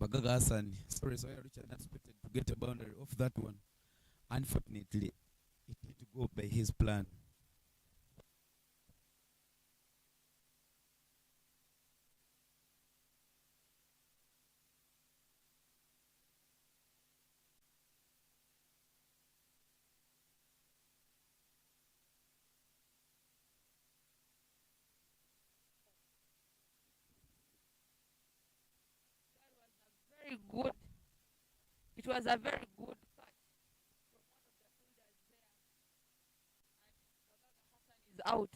Bagaga Hassan. Sorry, Richard expected to get a boundary off that one. Unfortunately, it need to go by his plan. Very good. It was a very good catch from one of the fielders there, and Hassan is out.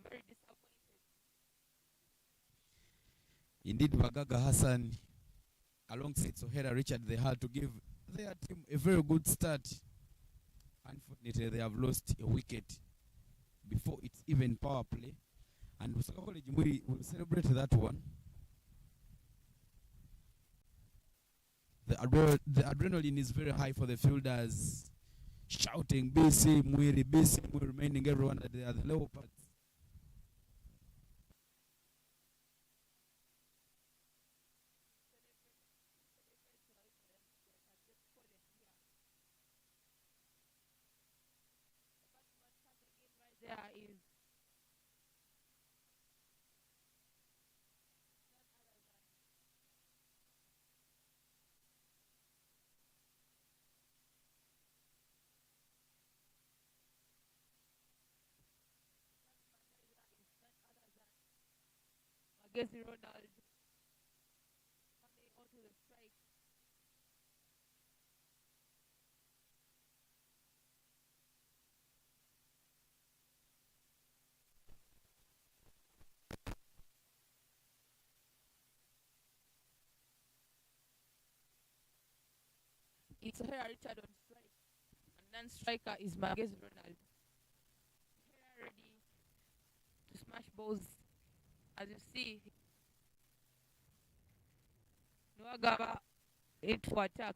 Very disappointed. Indeed, Bagaga Hassan, alongside Sohera Richard, they had to give their team a very good start. Unfortunately, they have lost a wicket before it's even power play. And Lusaka College will celebrate that one. The adrenaline is very high for the fielders, shouting, BC Mwiri, reminding everyone that they are the Leopards. There is against Ronald coming onto the strike. It's Hera Richard on strike, and then striker is Marquez Ronald. Hera ready to smash balls. As you see, Nwagaba into attack.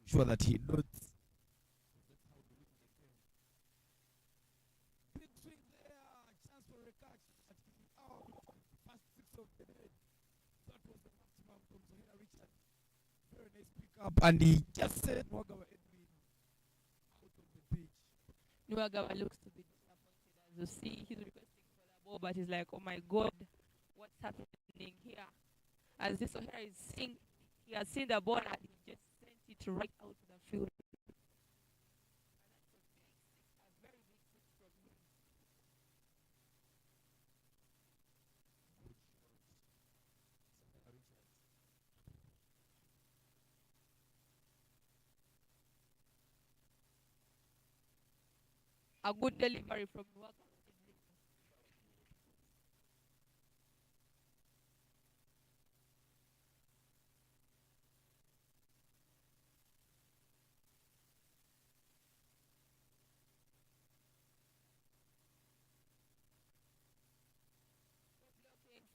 Sure that he notes. Big swing there, chance for a catch. First six of the day. That was the maximum from Sohera Richard. Very nice pick up, and he just said Nwagaba Edwin out of the pitch. Nwagaba looks to be disappointed as you see he's requesting for the ball, but he's like, oh my god, what's happening here? As this O'Hara is seeing, he has seen the ball and he just sent it right out to the field. A very big six from him. A good delivery from Nwagaba.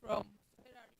From Sohera Richard.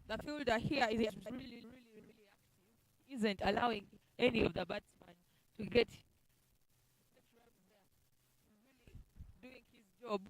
The fielder here is really active. Isn't allowing any of the batsmen to get runs there. Really doing his job.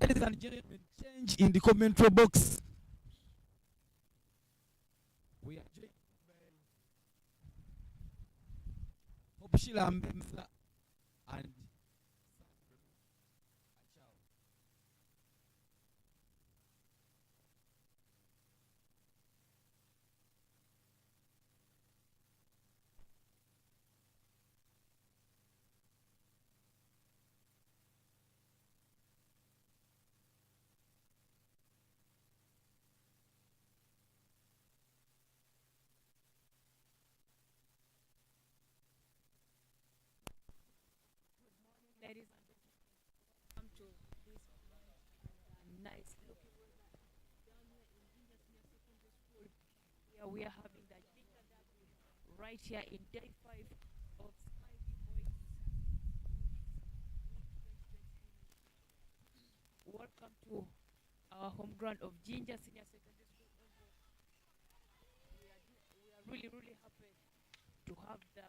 Ladies and gentlemen, change in the commentary box. Bishila Mbemsa and Achao. Ladies and gentlemen, come to this nice looking weather down here in Junior Senior Secondary School. Here we are having the Ginger Derby right here in day 5 of Skyview Boys Week 2023. Welcome to our home ground of Ginger Senior Secondary School. We are really, really happy to have the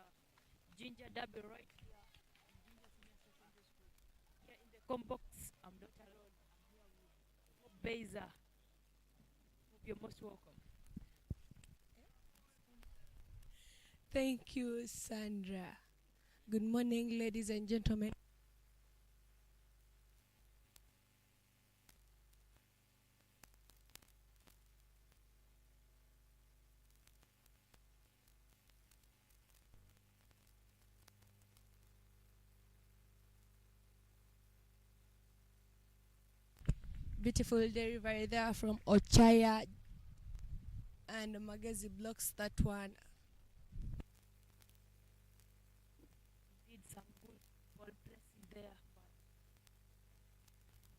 Ginger Derby right here in Ginger Senior Secondary School. Here in the combox, I'm not alone. I'm here with Hope Beza. Hope you're most welcome. Thank you, Sandra. Good morning, ladies and gentlemen. Beautiful delivery there from Ochaya and Magezi blocks that one. Did some good ball pressing there, but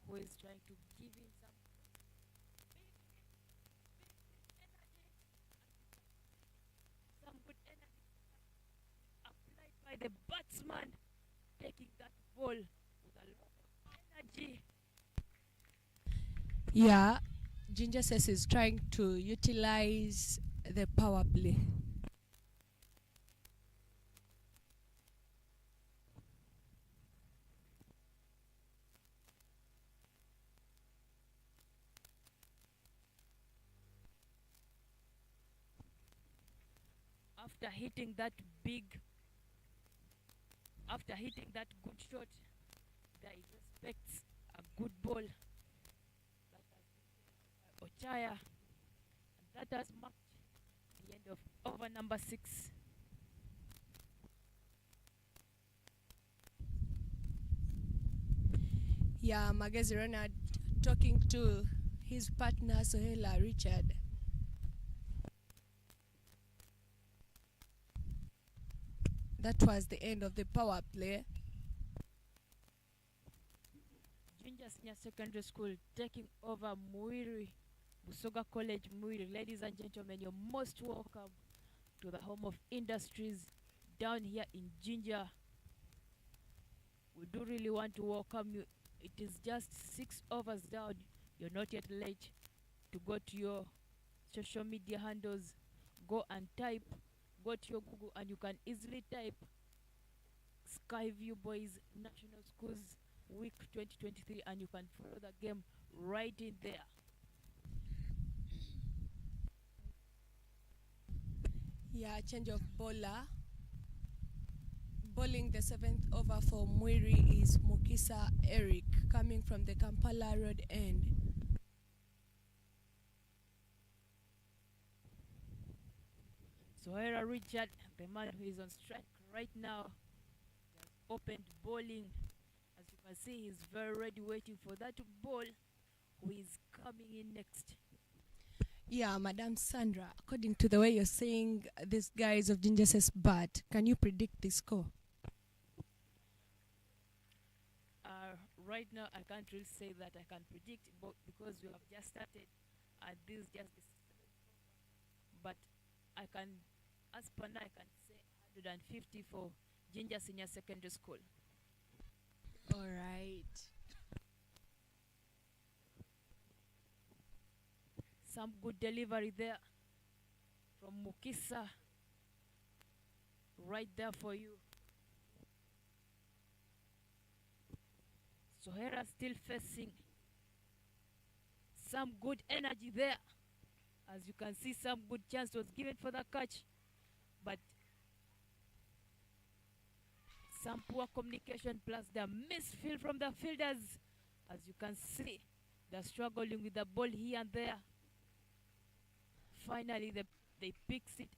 who is trying to give him some energy? Some good energy applied by the batsman, taking that ball with a lot of energy. Yeah, Ginger says is trying to utilize the power play. After hitting that good shot, they expects a good ball. That has been taken by Ochaya, and that has marked the end of over number 6. Yeah, Magezi Ronald talking to his partner Sohela Richard. That was the end of the power play. Ginger Senior Secondary School taking over Muiri, Busoga College, Muiri. Ladies and gentlemen, you're most welcome to the home of industries down here in Ginger. We do really want to welcome you. It is just 6 overs down. You're not yet late to go to your social media handles. Go and type. Go to your Google and you can easily type Skyview Boys National Schools Week 2023 and you can follow the game right in there. Yeah, change of bowler. Bowling the 7th over for Muiri is Mukisa Eric, coming from the Kampala Road end. Sohera Richard, the man who is on strike right now, has opened bowling. As you can see, he's very ready, waiting for that ball. Who is coming in next? Yeah, Madam Sandra, according to the way you're saying these guys of Ginger says bat, can you predict the score? Right now, I can't really say that I can predict, but because we have just started, and this is just but I can, as per now, I can say 150 for Ginger Senior Secondary School. All right. Some good delivery there from Mukisa. Right there for you. Sohera still facing. Some good energy there. As you can see, some good chance was given for the catch. But some poor communication plus the misfield from the fielders. As you can see, they're struggling with the ball here and there. Finally, they picks it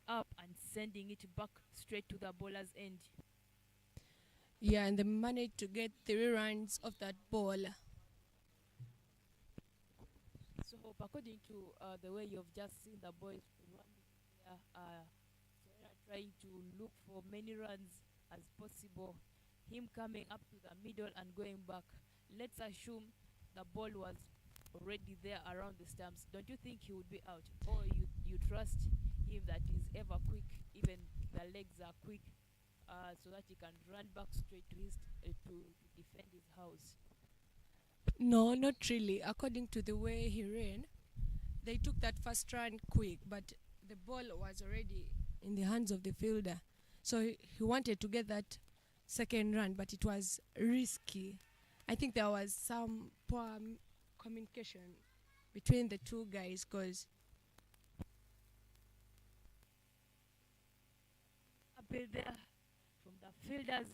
up and sending it back straight to the bowler's end. Yeah, and they managed to get 3 runs off that ball. So, according to the way you've just seen the boys running there, so they are trying to look for many runs as possible. Him coming up to the middle and going back. Let's assume the ball was already there around the stumps. Don't you think he would be out? Or you trust him that he's ever quick, even the legs are quick, so that he can run back straight to his to defend his house? No, not really. According to the way he ran, they took that first run quick, but the ball was already in the hands of the fielder. So he wanted to get that second run, but it was risky. I think there was some poor communication between the two guys because Appeal there from the fielders.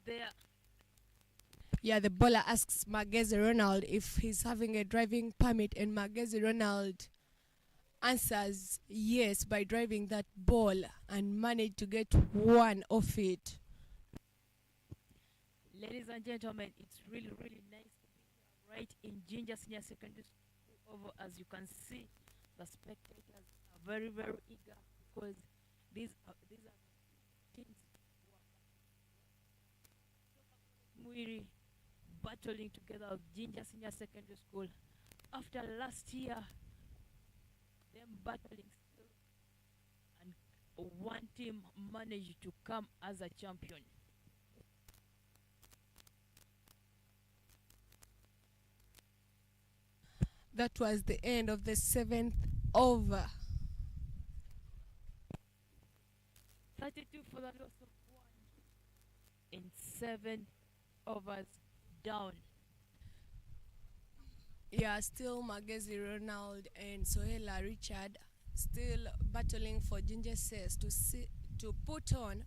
There. yeah, the bowler asks Magezi Ronald if he's having a driving permit, and Magezi Ronald answers yes by driving that ball and managed to get one off it. Ladies and gentlemen, it's really, really nice to be here right in Ginger Senior Secondary School. Over, as you can see, the spectators are very, very eager because these are teams who are Muiri battling together with Ginger Senior Secondary School. After last year, them battling still, and one team managed to come as a champion. That was the end of the 7th over. 32 for the loss of 1 in 7 overs down. Yeah, still Magezi Ronald and Sohela Richard still battling for Ginger Says to put on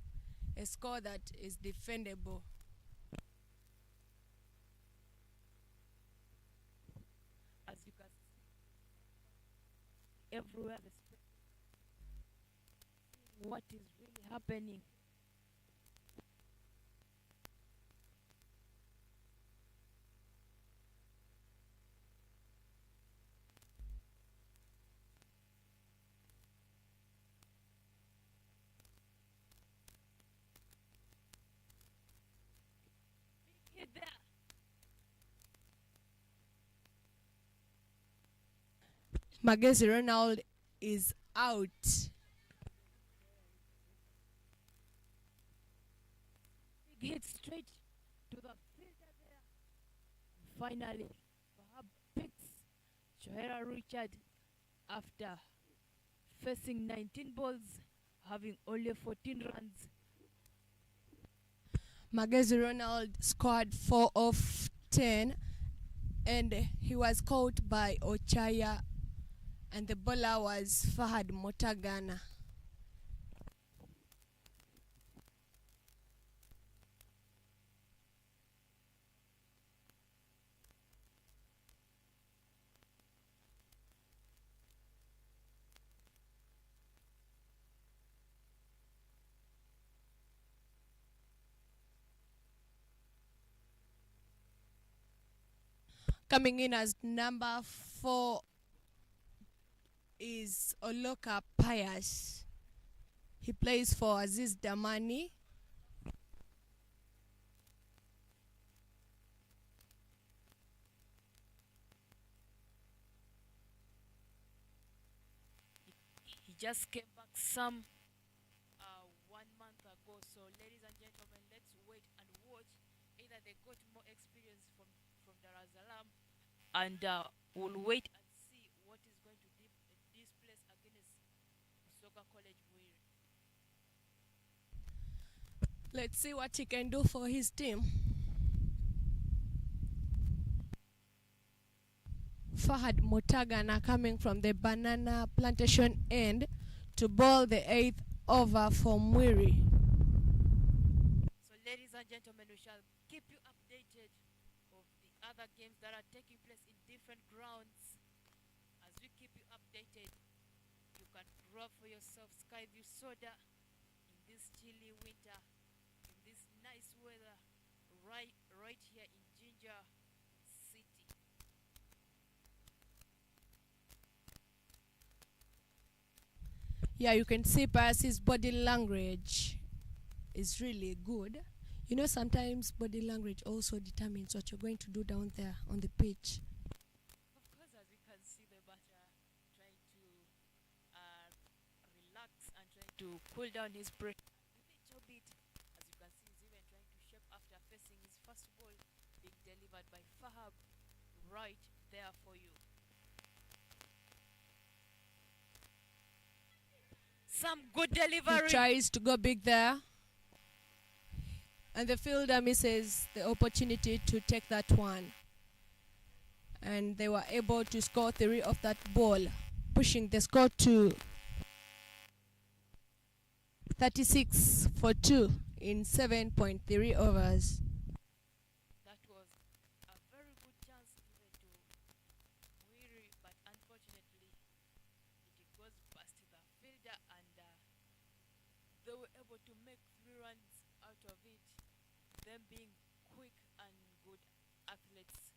a score that is defendable. As you can see, everywhere what is really happening. Hit there. Magezi Ronald is out. Big hit straight to the filter there. Finally, Bahab picks Shohera Richard after facing 19 balls, having only 14 runs. Magezi Ronald scored 4 of 10 and he was caught by Ochaya, and the bowler was Fahad Motagana. Coming in as number 4 is Oloka Pius. He plays for Aziz Damani. He just came back some 1 month ago. So, ladies and gentlemen, let's wait and watch. Either they got more experience from Dar es Salaam, and we'll wait and see what is going to displace against Soka College Muiri. Let's see what he can do for his team. Fahad Mutagana coming from the banana plantation end to bowl the 8th over for Mwiri. So, ladies and gentlemen, we shall keep you updated of the other games that are taking place in different grounds. As we keep you updated, you can grab for yourself Skyview soda in this chilly winter, in this nice weather, right here in Ginger City. Yeah, you can see Pius's body language is really good. You know, sometimes body language also determines what you're going to do down there on the pitch. Of course, as we can see the batter trying to relax and trying to cool down his brain a little bit. As you can see, he's even trying to shape after facing his first ball being delivered by Fahab right there for you. Some good delivery. He tries to go big there, and the fielder misses the opportunity to take that one. And they were able to score 3 off that ball, pushing the score to 36 for 2 in 7.3 overs. That was a very good chance given to Mwiri, but unfortunately it goes past the fielder, and they were able to make 3 runs out of it, them being quick and good athletes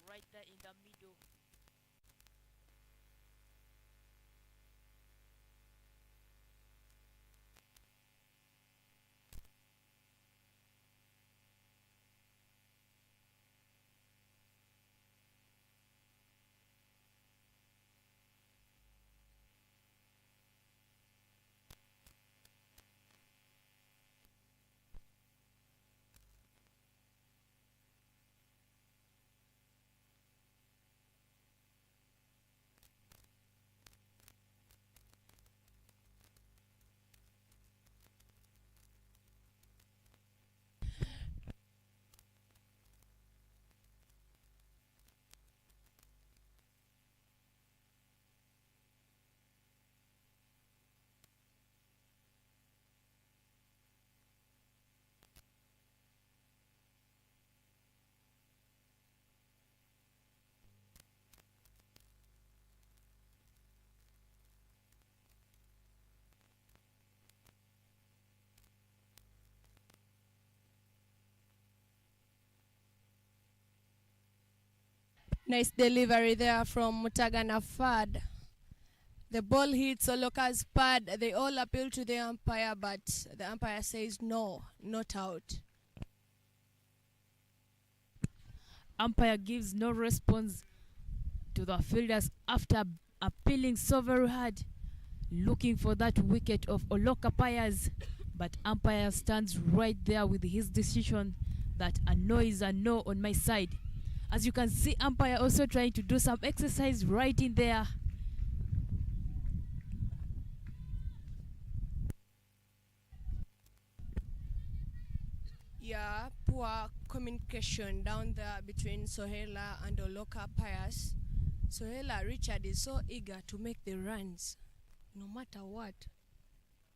right there in the middle. Nice delivery there from Mutagana Fad. The ball hits Oloka's pad. They all appeal to the umpire, but the umpire says no, not out. Umpire gives no response to the fielders after appealing so very hard, looking for that wicket of Oloka Pius, but umpire stands right there with his decision that a no is a no on my side. As you can see, umpire also trying to do some exercise right in there. Yeah, poor communication down there between Sohela and Oloka Pius. Sohela Richard is so eager to make the runs, no matter what.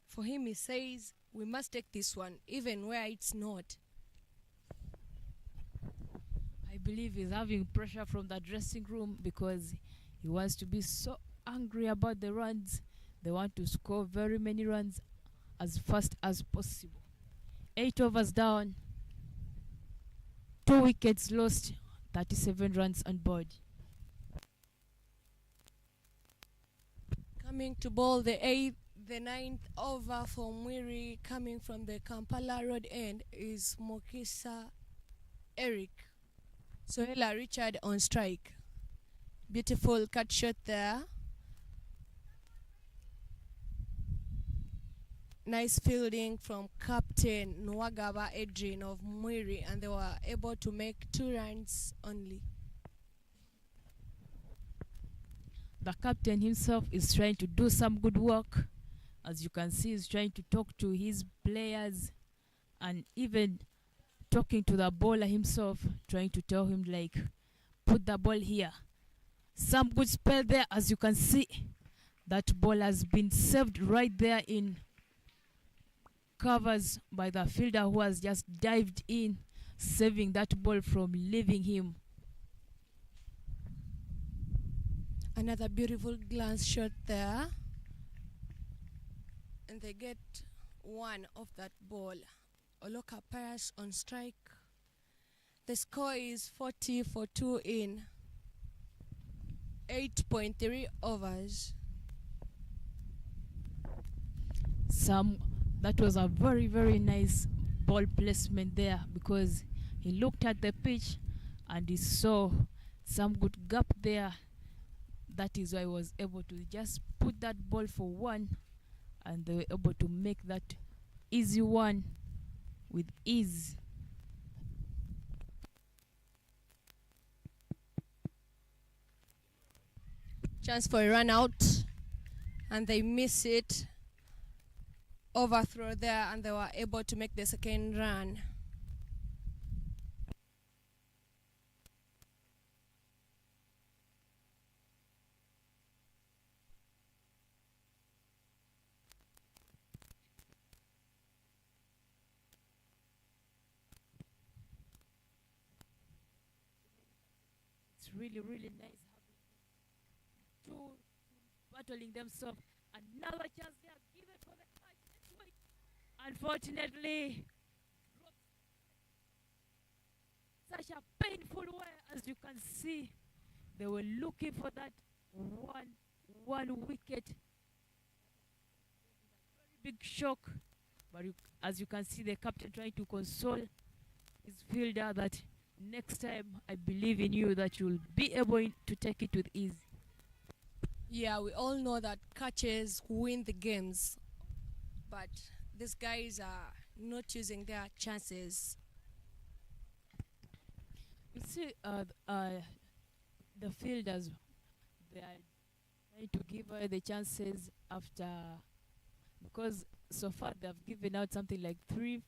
For him, he says, we must take this one, even where it's not. I believe he's having pressure from the dressing room because he wants to be so angry about the runs. They want to score very many runs as fast as possible. 8 overs down, 2 wickets lost, 37 runs on board. Coming to bowl the 9th over for Mwiri, coming from the Kampala Road end, is Mokisa Eric. Sohela Richard on strike. Beautiful cut shot there. Nice fielding from Captain Nwagaba Adrian of Mwiri, and they were able to make 2 runs only. The captain himself is trying to do some good work. As you can see, he's trying to talk to his players and even talking to the bowler himself, trying to tell him like, put the ball here. Some good spell there, as you can see. That ball has been saved right there in covers by the fielder who has just dived in, saving that ball from leaving him. Another beautiful glance shot there. And they get one of that ball. Oloka Paris on strike. The score is 40 for 2 in 8.3 overs. That was a very, very nice ball placement there, because he looked at the pitch and he saw some good gap there. That is why he was able to just put that ball for one, and they were able to make that easy one with ease. Chance for a run out, and they miss it. Overthrow there, and they were able to make the second run. It's really, really nice having two battling themselves. Another chance there given for the catch. Let's wait. Unfortunately, such a painful way, as you can see. They were looking for that one wicket. Very big shock. But as you can see, the captain trying to console his fielder that next time I believe in you, that you'll be able to take it with ease. Yeah, we all know that catches win the games, but these guys are not using their chances. You see, the fielders, they are trying to give away the chances after, because so far they've given out something like three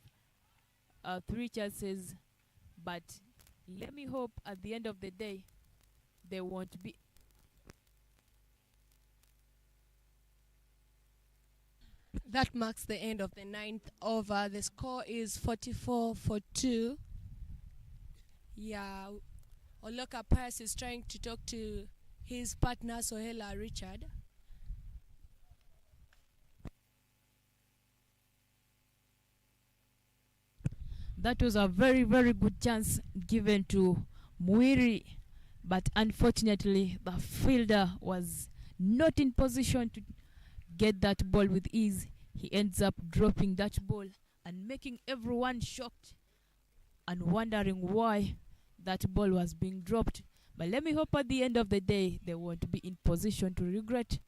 chances, but let me hope at the end of the day they won't be. That marks the end of the 9th over. The score is 44 for 2. Yeah, Oloka Paris is trying to talk to his partner Sohela Richard. That was a very, very good chance given to Muiri, but unfortunately the fielder was not in position to get that ball with ease. He ends up dropping that ball and making everyone shocked and wondering why that ball was being dropped. But let me hope at the end of the day they won't be in position to regret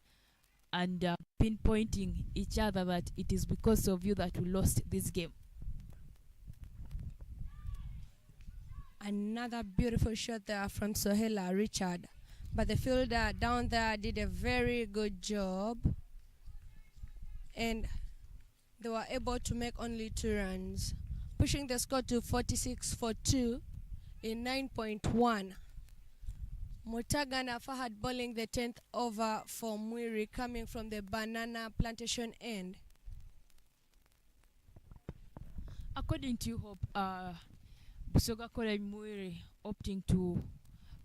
and pinpointing each other that it is because of you that we lost this game. Another beautiful shot there from Sohela Richard, but the fielder down there did a very good job, and they were able to make only 2 runs, pushing the score to 46 for 2 in 9.1. Mutagana Fahad bowling the 10th over for Muiri, coming from the banana plantation end. According to you, Hope, Busoga Kole Muiri opting to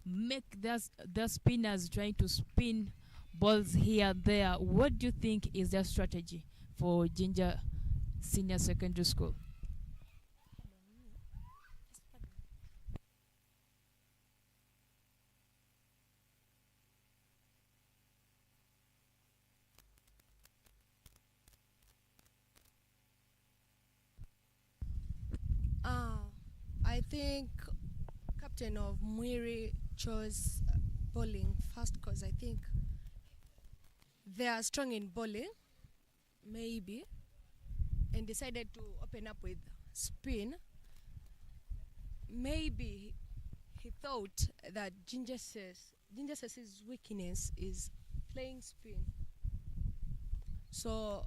make their spinners trying to spin balls here and there. What do you think is their strategy for Ginger Senior Secondary School? I think captain of Muiri chose bowling first because I think they are strong in bowling, maybe, and decided to open up with spin. Maybe he thought that Ginger's weakness is playing spin. So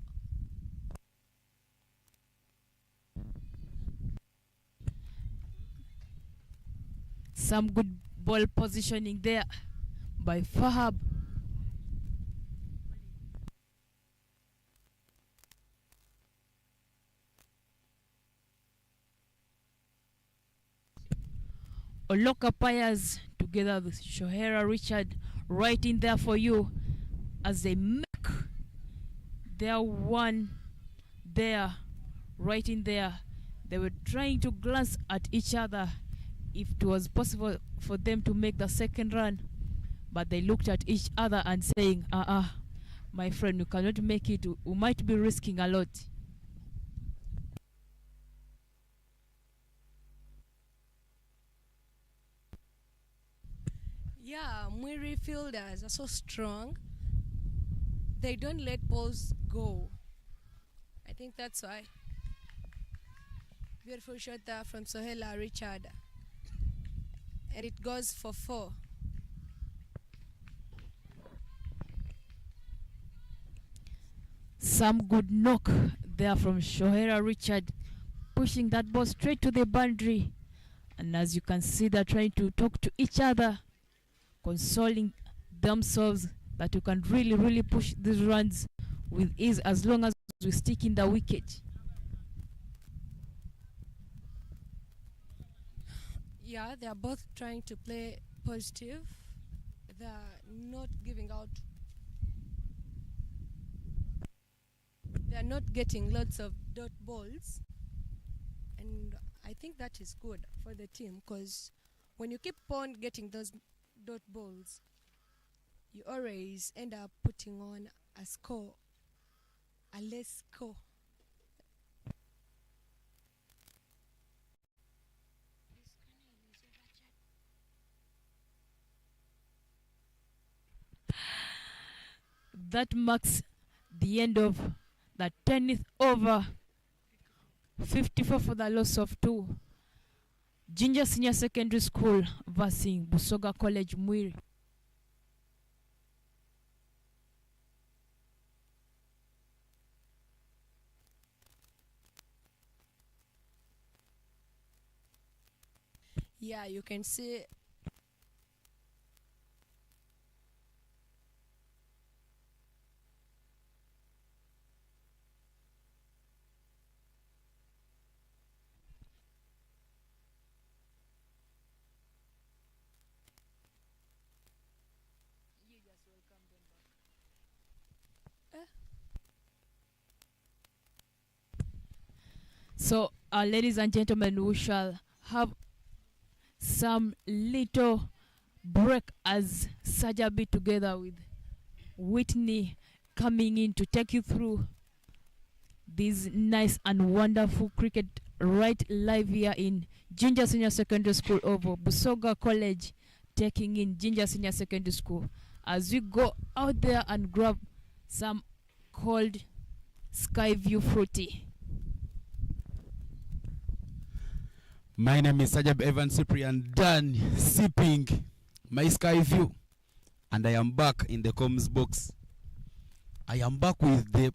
some good ball positioning there by Fahab. Oloka Payas together with Shohera Richard right in there for you as they make their one there, right in there. They were trying to glance at each other if it was possible for them to make the second run, but they looked at each other and saying, my friend, you cannot make it. We might be risking a lot. Yeah, Mwiri fielders are so strong. They don't let balls go. I think that's why. Beautiful shot there from Sohela Richard. And it goes for 4. Some good knock there from Shohera Richard, pushing that ball straight to the boundary. And as you can see, they're trying to talk to each other, consoling themselves that you can really push these runs with ease as long as we stick in the wicket. Yeah, they are both trying to play positive. They are not giving out. They are not getting lots of dot balls. And I think that is good for the team, because when you keep on getting those dot balls, you always end up putting on a score, a less score. That marks the end of the 10th over. 54 for the loss of 2. Ginger Senior Secondary School versus Busoga College Mwiri. Yeah, you can see So, ladies and gentlemen, we shall have some little break as Sajabi together with Whitney coming in to take you through this nice and wonderful cricket right live here in Ginger Senior Secondary School over Busoga College, taking in Ginger Senior Secondary School as we go out there and grab some cold Skyview fruity. My name is Sajab Evan Cyprian Dan, sipping my sky view, and I am back in the comms box. I am back with the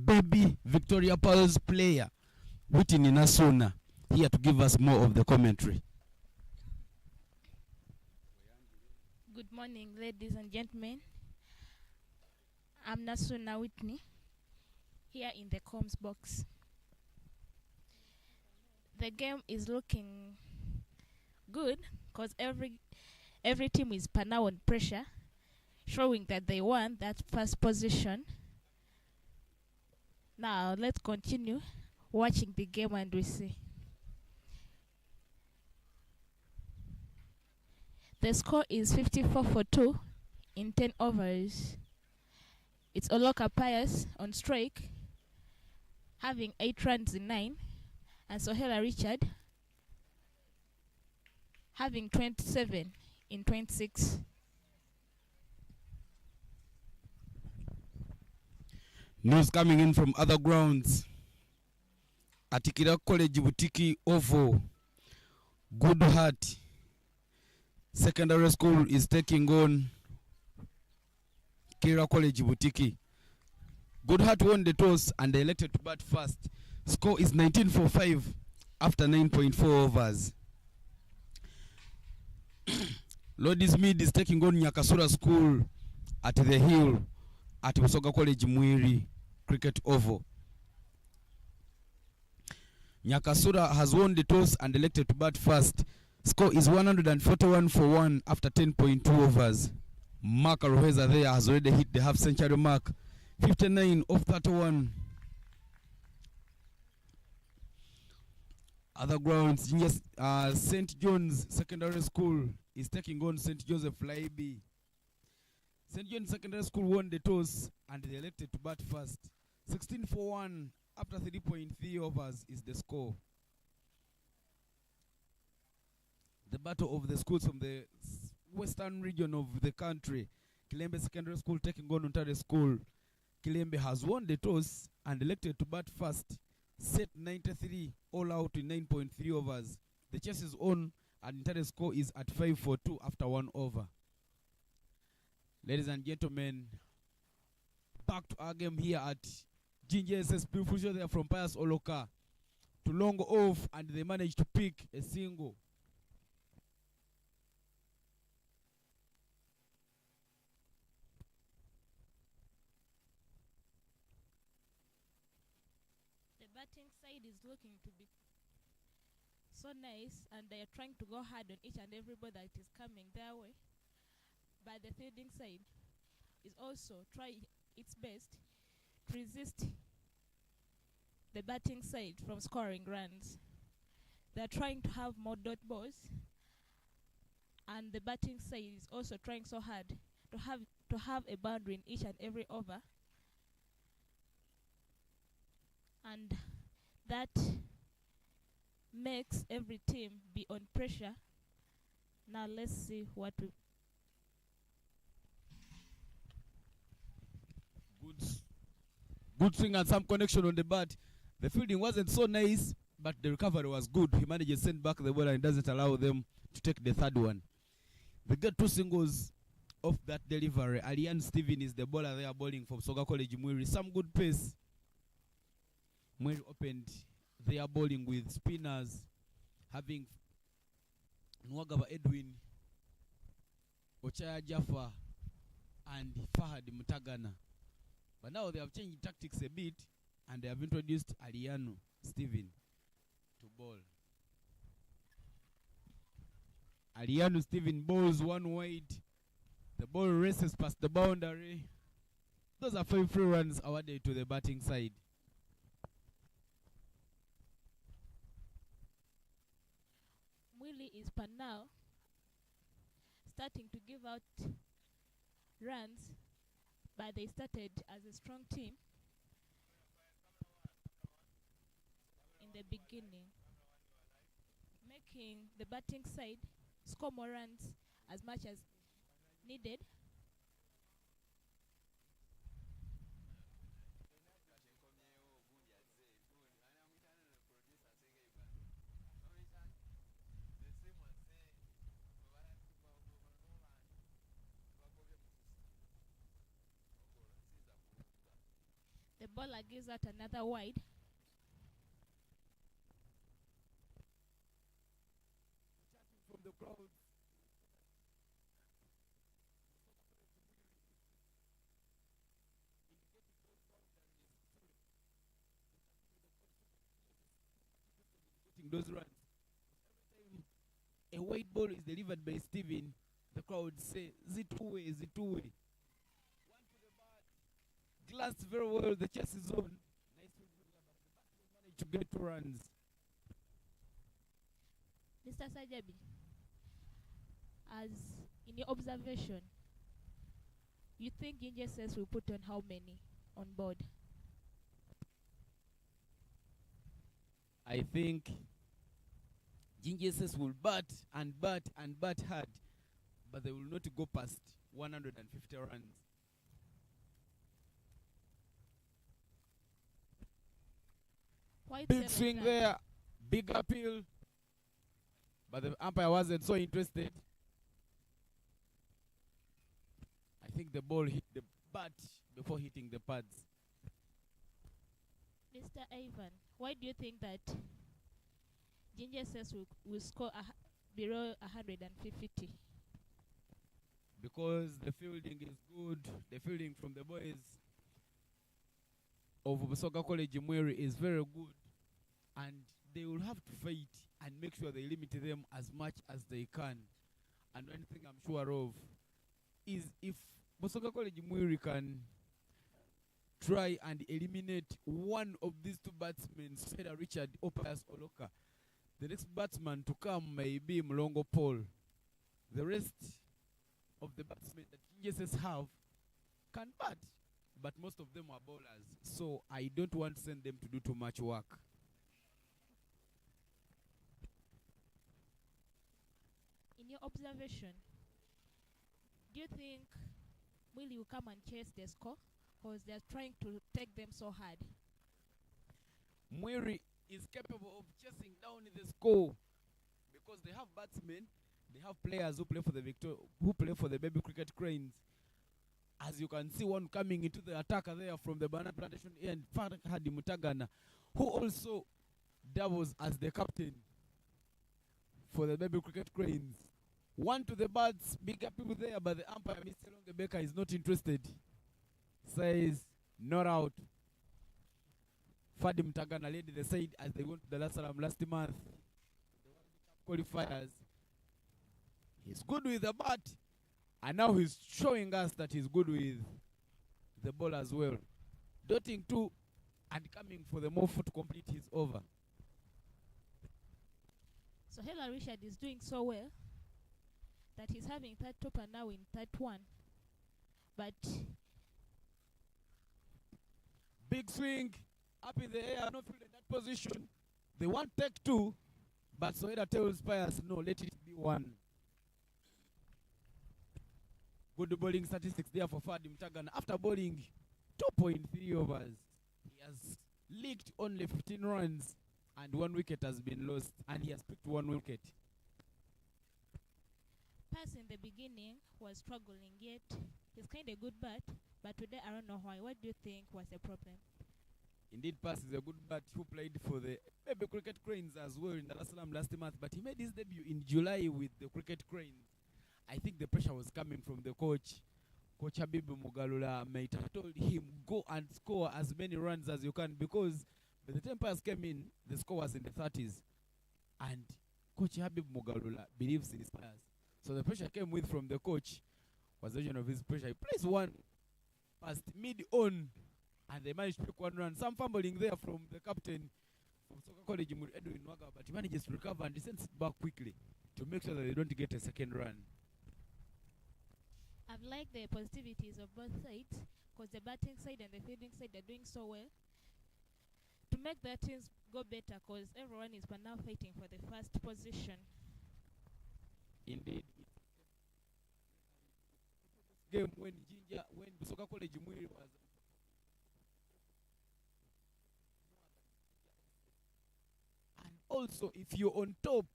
baby Victoria Pearls player, Whitney Nasona, here to give us more of the commentary. Good morning, ladies and gentlemen. I'm Nasuna Whitney, here in the comms box. The game is looking good because every team is per now on pressure, showing that they won that first position. Now let's continue watching the game and we see. The score is 54 for 2 in 10 overs. It's Oloka Pius on strike, having 8 runs in 9. And Sohela Richard having 27 in 26. News coming in from other grounds. Atikira College Butiki Ovo. Good Heart Secondary School is taking on Kira College Butiki. Good Heart won the toss and they elected to bat first. Score is 19 for 5 after 9.4 overs. Lodies Mid is taking on Nyakasura School at the Hill at Busoga College Mwiri Cricket Oval. Nyakasura has won the toss and elected to bat first. Score is 141 for 1 after 10.2 overs. Mark Aroheza there has already hit the half-century mark. 59 of 31. Other grounds, yes, St. John's Secondary School is taking on St. Joseph Laibi. St. John's Secondary School won the toss and they elected to bat first. 16 for 1 after 3.3 overs is the score. The battle of the schools from the western region of the country. Kilembe Secondary School taking on Ontare School. Kilembe has won the toss and elected to bat first. Set 93 all out in 9.3 overs. The chase is on and Ontare score is at 5 for 2 after 1 over. Ladies and gentlemen, back to our game here at Ginger SS. Beautiful show there from Pius Oloka to long off, and they managed to pick a single. The batting side is looking to be so nice, and they are trying to go hard on each and every ball that is coming their way. But the fielding side is also trying its best to resist the batting side from scoring runs. They are trying to have more dot balls, and the batting side is also trying so hard to have a boundary in each and every over, and that makes every team be on pressure. Now let's see what we Good swing and some connection on the bat. The fielding wasn't so nice, but the recovery was good. He managed to send back the ball and doesn't allow them to take the third one. They got 2 singles off that delivery. Alian Steven is the bowler there bowling from Soga College Mwiri. Some good pace. Mwiri opened their bowling with spinners, having Nwagaba Edwin, Ochaya Jaffa, and Fahad Mutagana. But now they have changed tactics a bit, and they have introduced Aliano Steven to bowl. Aliano Steven bowls one wide. The ball races past the boundary. Those are 5 free runs awarded to the batting side. Mwili is per now starting to give out runs, but they started as a strong team in the beginning, making the batting side score more runs as much as needed. The bowler gives out another wide. From the crowd. Those runs. Every time a white ball is delivered by Steven, the crowd say, Zituwe, Zituwe. One to the bat. Glassed very well, the chase is on. Nice to manage to get 2 runs. Mr. Sajabi, as in your observation, you think Ginger says will put on how many on board? I think Ginger says will bat and bat and bat hard, but they will not go past 150 runs. Why Big swing there, big appeal, but the umpire wasn't so interested. I think the ball hit the bat before hitting the pads. Mr. Ivan, why do you think that Ginger says will score below 150? because the fielding is good. The fielding from the boys of Busoga College Mweri is very good, and they will have to fight and make sure they limit them as much as they can. And one thing I'm sure of is if Busoga College Mweri can try and eliminate one of these two batsmen, Seda Richard or Pius Oloka, the next batsman to come may be Mlongo Paul. The rest of the batsmen that GSS have can bat, but most of them are bowlers, so I don't want to send them to do too much work. In your observation, do you think will you come and chase the score, because they're trying to take them so hard? Mweri is capable of chasing down the score because they have batsmen, they have players who play for the Baby Cricket Cranes. As you can see, one coming into the attacker there from the Banana Plantation end, Farhadi Mutagana, who also doubles as the captain for the Baby Cricket Cranes. One to the birds, bigger people there, but the umpire, Mr. Longebeka, is not interested. Says, not out. Fadi Mutagana led the side as they went to the last month. The qualifiers. He's good with the bat, and now he's showing us that he's good with the ball as well. Dotting two and coming for the more foot to complete his over. So Hela Richard is doing so well that he's having third topper now in third one. But big swing up in the air, no field in that position. They want take two, but Soeda tells Pius, no, let it be one. Good bowling statistics there for Fadi Mutagana. After bowling 2.3 overs, he has leaked only 15 runs and 1 wicket has been lost, and he has picked 1 wicket. Pass in the beginning was struggling, yet he's kind of good bat, but today I don't know why. What do you think was the problem? Indeed, Pass is a good bat who played for the Baby Cricket Cranes as well in Dar es Salaam last month, but he made his debut in July with the Cricket Cranes. I think the pressure was coming from the coach. Coach Habibu Mugalula might have told him, go and score as many runs as you can, because by the time Pass came in, the score was in the 30s. And Coach Habibu Mugalula believes in his players. So the pressure came with from the coach was the version of his pressure. He plays one past mid-on, and they managed to pick 1 run. Some fumbling there from the captain from Soccer College, Edwin Waga, but he manages to recover and he sends it back quickly to make sure that they don't get a second run. I've liked the positivities of both sides, because the batting side and the fielding side are doing so well. To make their teams go better, because everyone is now fighting for the first position. Indeed. Game when Busoga College Mwiri was and also if you're on top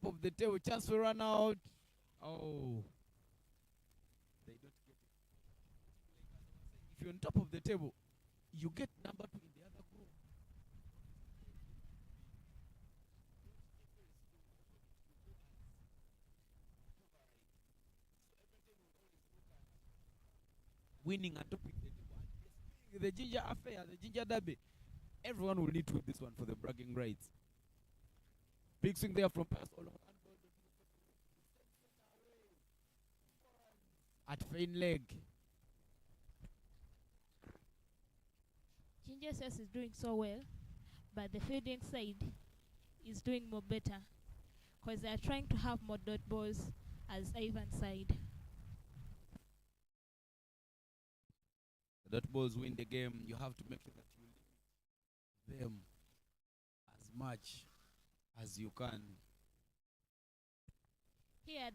of the table, chance to run out. Oh, they don't get it. If you're on top of the table, you get number 2 in the other group. Winning and topping the table. The Ginger Affair, the Ginger Derby, everyone will need to win this one for the bragging rights. Big swing there from Pass all at faint leg. Ginger Says is doing so well, but the fielding side is doing more better, because they are trying to have more dot balls as Ivan's side. The dot balls win the game. You have to make sure that you limit them as much as you can. Here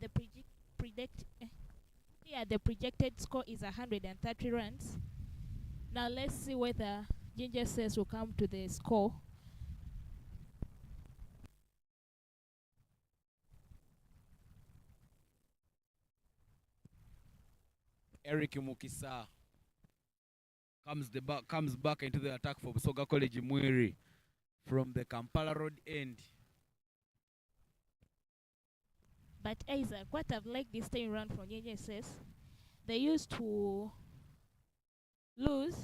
the projected score is 130 runs. Now let's see whether Ginger Says will come to the score. Eric Mukisa comes back into the attack for Busoga College Mwiri from the Kampala Road end. But Isaac, what I've liked this time around from NSS, they used to lose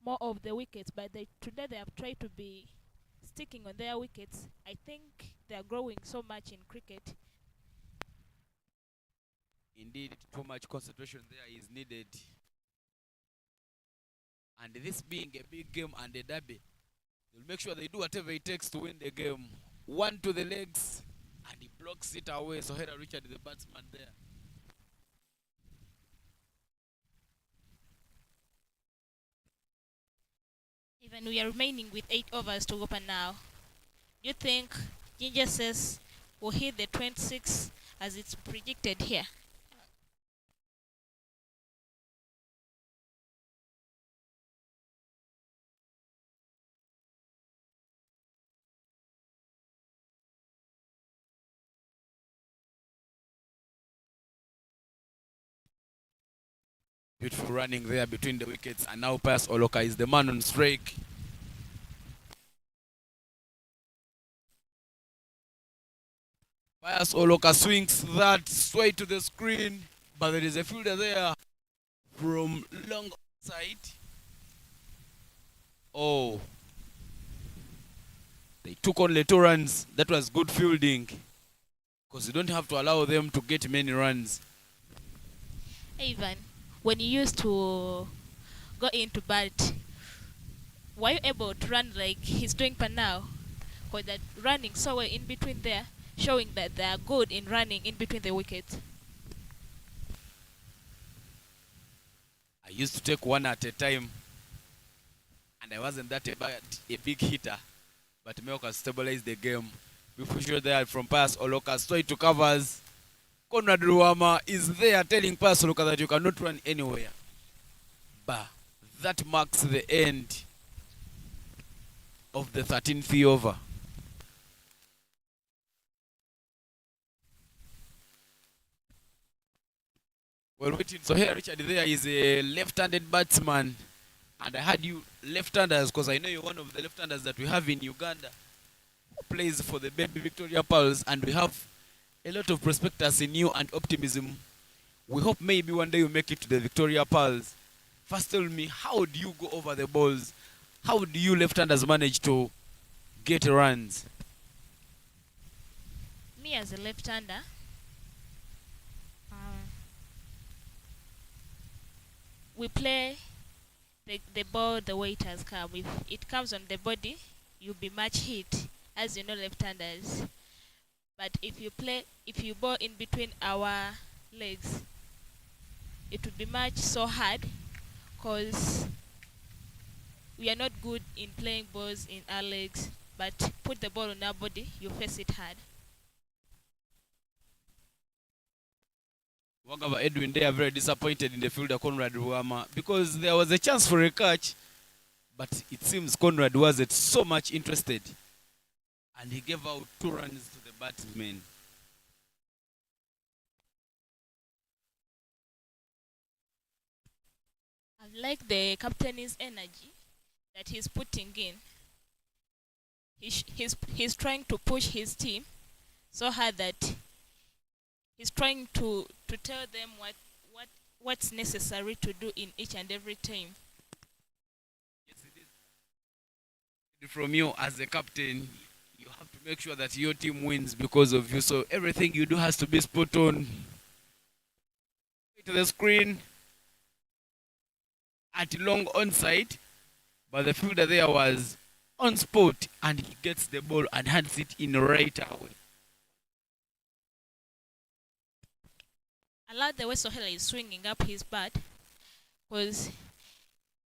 more of the wickets, but today they have tried to be sticking on their wickets. I think they are growing so much in cricket. Indeed, too much concentration there is needed. And this being a big game and a derby, they'll make sure they do whatever it takes to win the game. One to the legs, and he blocks it away. So Hera Richard, the batsman there. Even we are remaining with 8 overs to open now. Do you think Ginger says will hit the 26 as it's predicted here? Beautiful running there between the wickets, and now Pius Oloka is the man on strike. Pius Oloka swings that straight to the screen, but there is a fielder there from long side. Oh, they took only 2 runs. That was good fielding, because you don't have to allow them to get many runs. Ivan, when you used to go into bat, were you able to run like he's doing per now? Because that running so well in between there, showing that they are good in running in between the wickets. I used to take one at a time, and I wasn't that a big hitter, but Melka stabilized the game. Beautiful shot there from Pius Oloka, straight to covers. Conrad Ruama is there telling Pius Oloka that you cannot run anywhere. But that marks the end of the 13th over. Well, waiting. So here, Richard, there is a left-handed batsman, and I had you left-handers because I know you're one of the left-handers that we have in Uganda, who plays for the baby Victoria Pearls, and we have a lot of prospectors in you and optimism. We hope maybe one day you make it to the Victoria Pearls. First, tell me, how do you go over the balls? How do you left-handers manage to get runs? Me as a left-hander, we play the ball the way it has come. If it comes on the body, you'll be much hit, as you know, left-handers. But if you ball in between our legs, it would be much so hard, because we are not good in playing balls in our legs. But put the ball on our body, you face it hard. Wagaba Edwin, they are very disappointed in the fielder Conrad Ruama, because there was a chance for a catch, but it seems Conrad wasn't so much interested, and he gave out 2 runs to the batsman. I like the captain's energy that he's putting in. He's trying to push his team so hard that he's trying to tell them what's necessary to do in each and every time. Yes, it is. From you as the captain, you have to make sure that your team wins because of you. So everything you do has to be spot on. To the screen at long onside, but the fielder there was on spot, and he gets the ball and hands it in right away. I like the way Sohela is swinging up his bat, because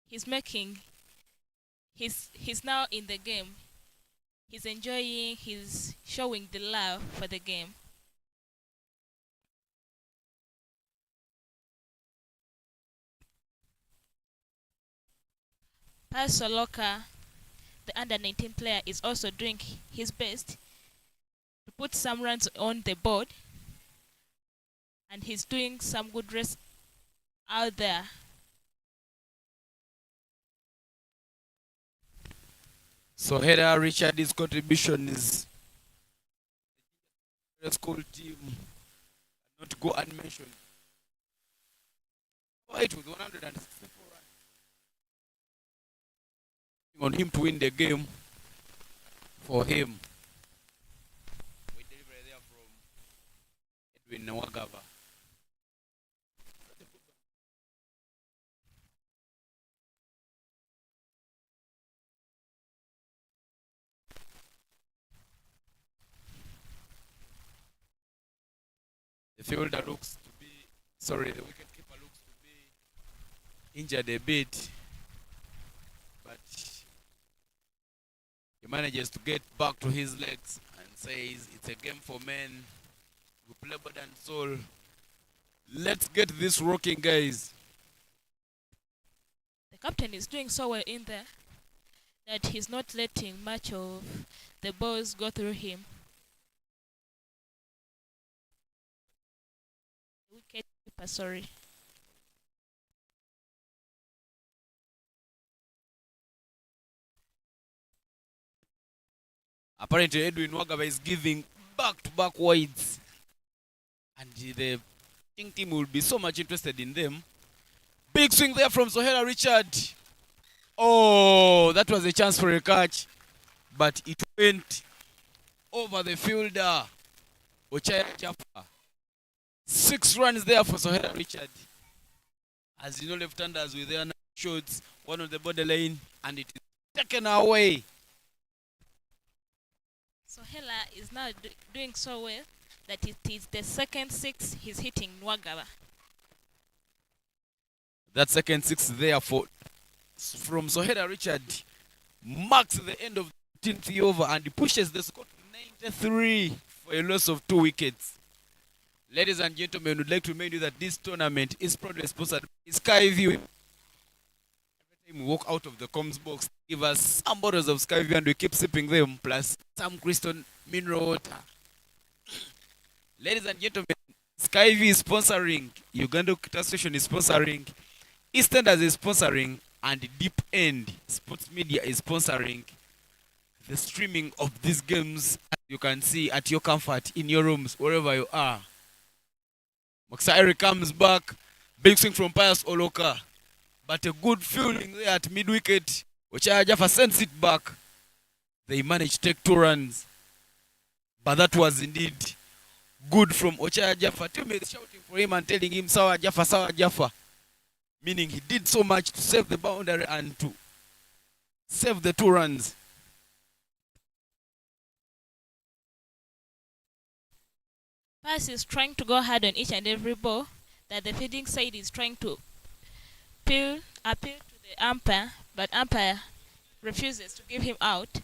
he's now in the game. He's enjoying, he's showing the love for the game. Pius Oloka, the under-19 player, is also doing his best to put some runs on the board, and he's doing some good rest out there. So Hera Richard's contribution is the school team not go unmentioned. White with 164 runs. On him to win the game for him. We deliver there from Edwin Nawagava. The fielder looks to be, sorry, the wicketkeeper looks to be injured a bit, but he manages to get back to his legs and says, it's a game for men. We play body and soul. Let's get this rocking, guys. The captain is doing so well in there that he's not letting much of the balls go through him. Wicketkeeper, sorry. Apparently, Edwin Wagaba is giving back-to-back wides. And the team will be so much interested in them. Big swing there from Sohera Richard. Oh, that was a chance for a catch. But it went over the fielder, Ochaya Jaffa. 6 runs there for Sohera Richard. As you know, left-handers with their shots, one on the borderline, and it is taken away. Sohela is now doing so well that it is the second 6 he's hitting Nwagaba. That second 6 there from Sohera Richard marks the end of the 10th over and pushes the score to 93 for a loss of 2 wickets. Ladies and gentlemen, we'd like to remind you that this tournament is proudly sponsored by Skyview. Every time we walk out of the comms box, give us some bottles of Skyview and we keep sipping them, plus some crystal mineral water. Ladies and gentlemen, Skyview is sponsoring, Uganda Station is sponsoring, EastEnders is sponsoring, and Deep End Sports Media is sponsoring the streaming of these games, as you can see at your comfort, in your rooms, wherever you are. Moxairi comes back, big swing from Pius Oloka, but a good fielding there at mid-wicket. Ochaya Jaffa sends it back. They managed to take 2 runs, but that was indeed good from Ochaya Jaffa. Teammates shouting for him and telling him, Sawa Jaffa, meaning he did so much to save the boundary and to save the 2 runs. Pass is trying to go hard on each and every ball that the fielding side is trying to appeal to the umpire, but umpire refuses to give him out.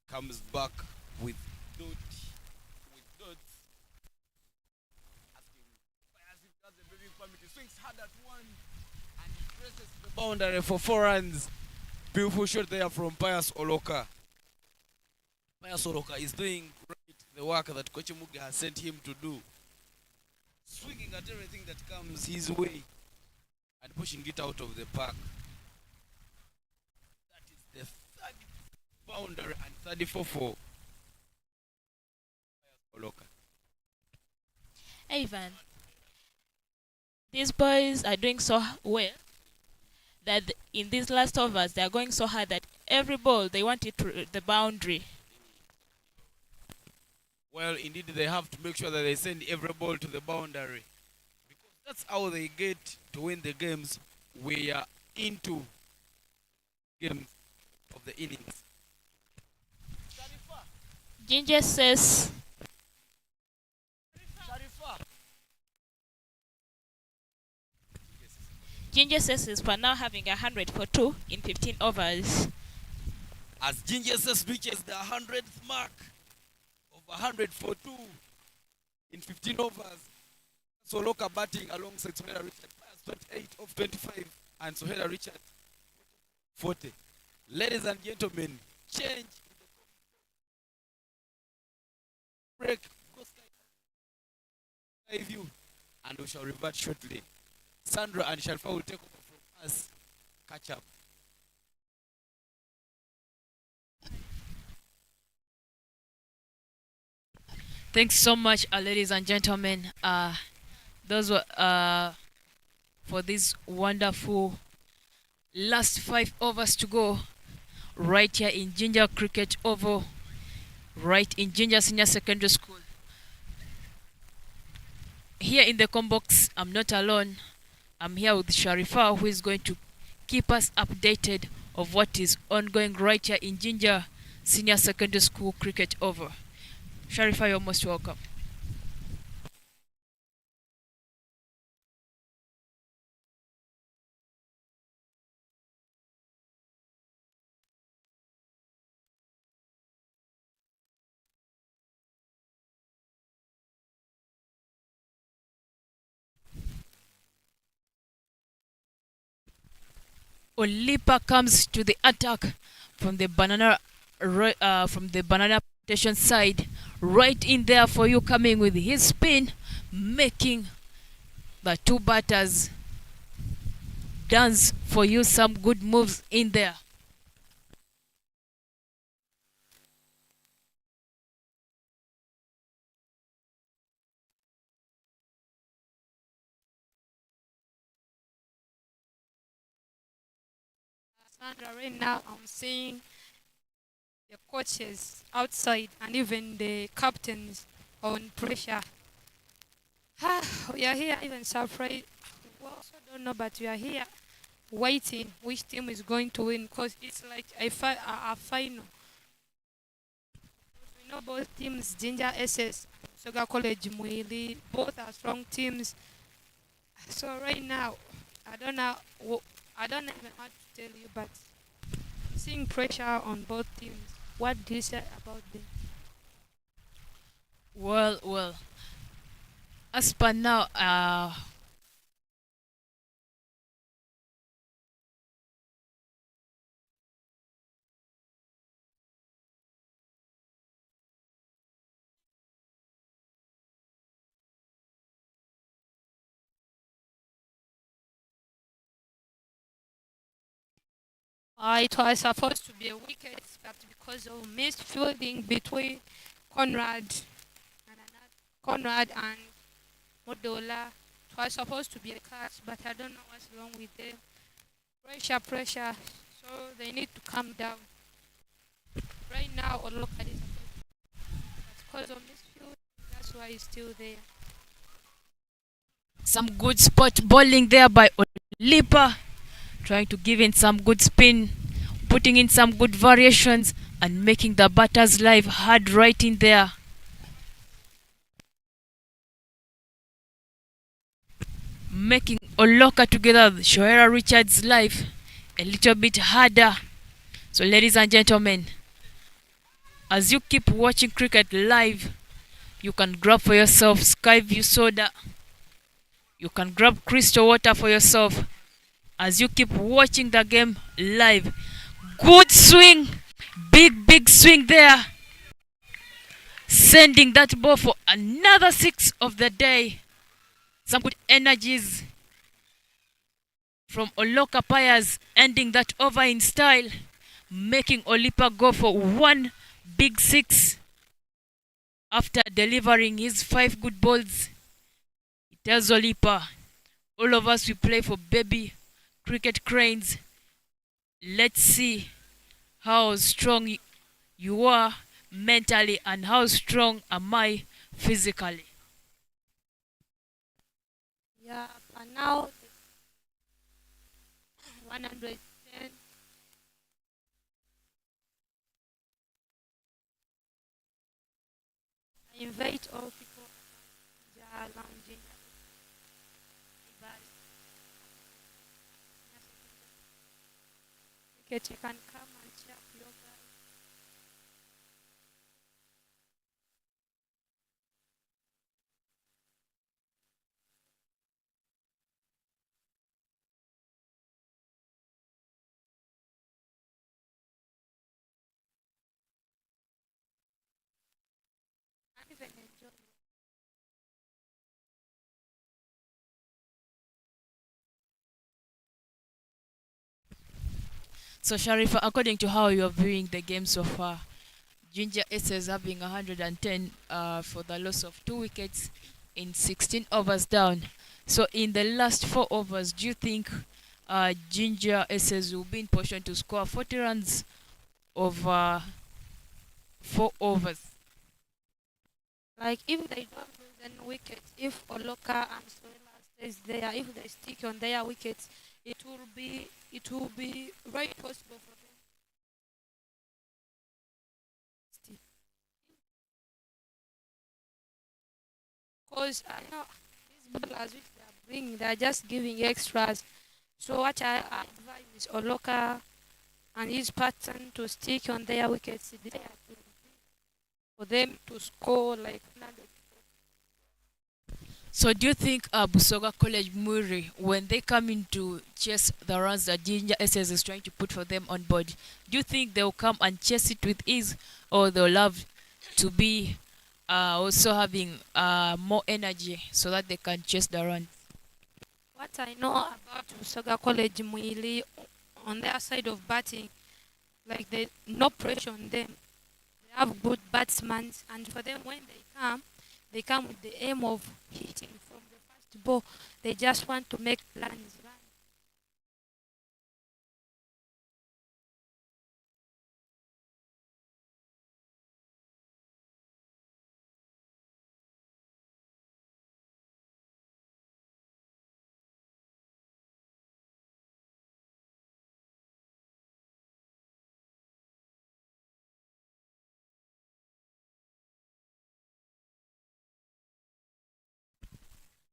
Comes back with dots. Asking as if that's a baby permit. He swings hard at one and he presses the boundary for 4 runs. Beautiful shot there from Pius Oloka. Pius Oloka is doing great the work that Coach Muge has sent him to do. Swinging at everything that comes his way and pushing it out of the park. That is the 3rd boundary and 34 for Oloka. Ivan, these boys are doing so well that in these last overs they are going so hard that every ball they want it to the boundary. Well, indeed, they have to make sure that they send every ball to the boundary, because that's how they get to win the games. We are into games of the innings. Ginger says is for now having 100 for 2 in 15 overs. As Ginger SS reaches the 100th mark of 100 for 2 in 15 overs. Soloka batting alongside Sohera Richard, 28 of 25, and Sohera Richard 40. Ladies and gentlemen, change break, go sky view, and we shall revert shortly. Sandra and Shalfa will take over from us. Catch up. Thanks so much, ladies and gentlemen. Those were for this wonderful last 5 overs to go right here in Ginger Cricket Oval, right in Ginger Senior Secondary School. Here in the combox, I'm not alone. I'm here with Sharifa, who is going to keep us updated of what is ongoing right here in Ginger Senior Secondary School Cricket Oval. Sharifa, you're most welcome. Olipa comes to the attack from the banana plantation side, right in there for you, coming with his spin, making the two batters dance for you some good moves in there. Sandra, right now I'm seeing the coaches outside and even the captains on pressure. We are here even surprised. We also don't know, but we are here waiting which team is going to win because it's like a final. We know both teams, Ginger SS, Soga College, Muili, both are strong teams. So right now, I don't know. I don't even know what to tell you, but seeing pressure on both teams. What do you say about them? Well, as per now, It was supposed to be a wicket, but because of misfielding between Conrad and Modola, it was supposed to be a catch, but I don't know what's wrong with them. Pressure. So they need to calm down. Right now, or look at it, because of misfielding, that's why it's still there. some good spot bowling there by Olipa, trying to give in some good spin, putting in some good variations, and making the batter's life hard right in there. Making Oloka together with Shoera Richards' life a little bit harder. So, ladies and gentlemen, as you keep watching cricket live, you can grab for yourself Skyview soda. You can grab crystal water for yourself as you keep watching the game live. Good swing, big swing there, sending that ball for another 6 of the day. Some good energies from Oloka Payas, ending that over in style, making Olipa go for 1 big 6 after delivering his 5 good balls. It tells Olipa, all of us we play for baby cricket cranes. Let's see how strong you are mentally and how strong am I physically. Yeah, and now 110. I invite all people who are lounging. Cricket, you can come and cheer up your guys. So Sharifa, according to how you're viewing the game so far, Ginger Aces having 110 for the loss of 2 wickets in 16 overs down. So in the last 4 overs, do you think Ginger Aces will be in position to score 40 runs over 4 overs? Like if they don't lose any wickets, if Oloka and Soila stays there, if they stick on their wickets, it will be very possible for them. Because I know these bowlers which they are bringing, they are just giving extras. So what I advise is Oloka and his pattern to stick on their wickets there for them to score like 100. So do you think Busoga College Muri, when they come in to chase the runs that Ginger SS is trying to put for them on board, do you think they'll come and chase it with ease, or they'll have to be also having more energy so that they can chase the run? What I know about Soga College Muili on their side of batting, like they no pressure on them. They have good batsmen, and for them when they come with the aim of hitting from the first ball. They just want to make runs.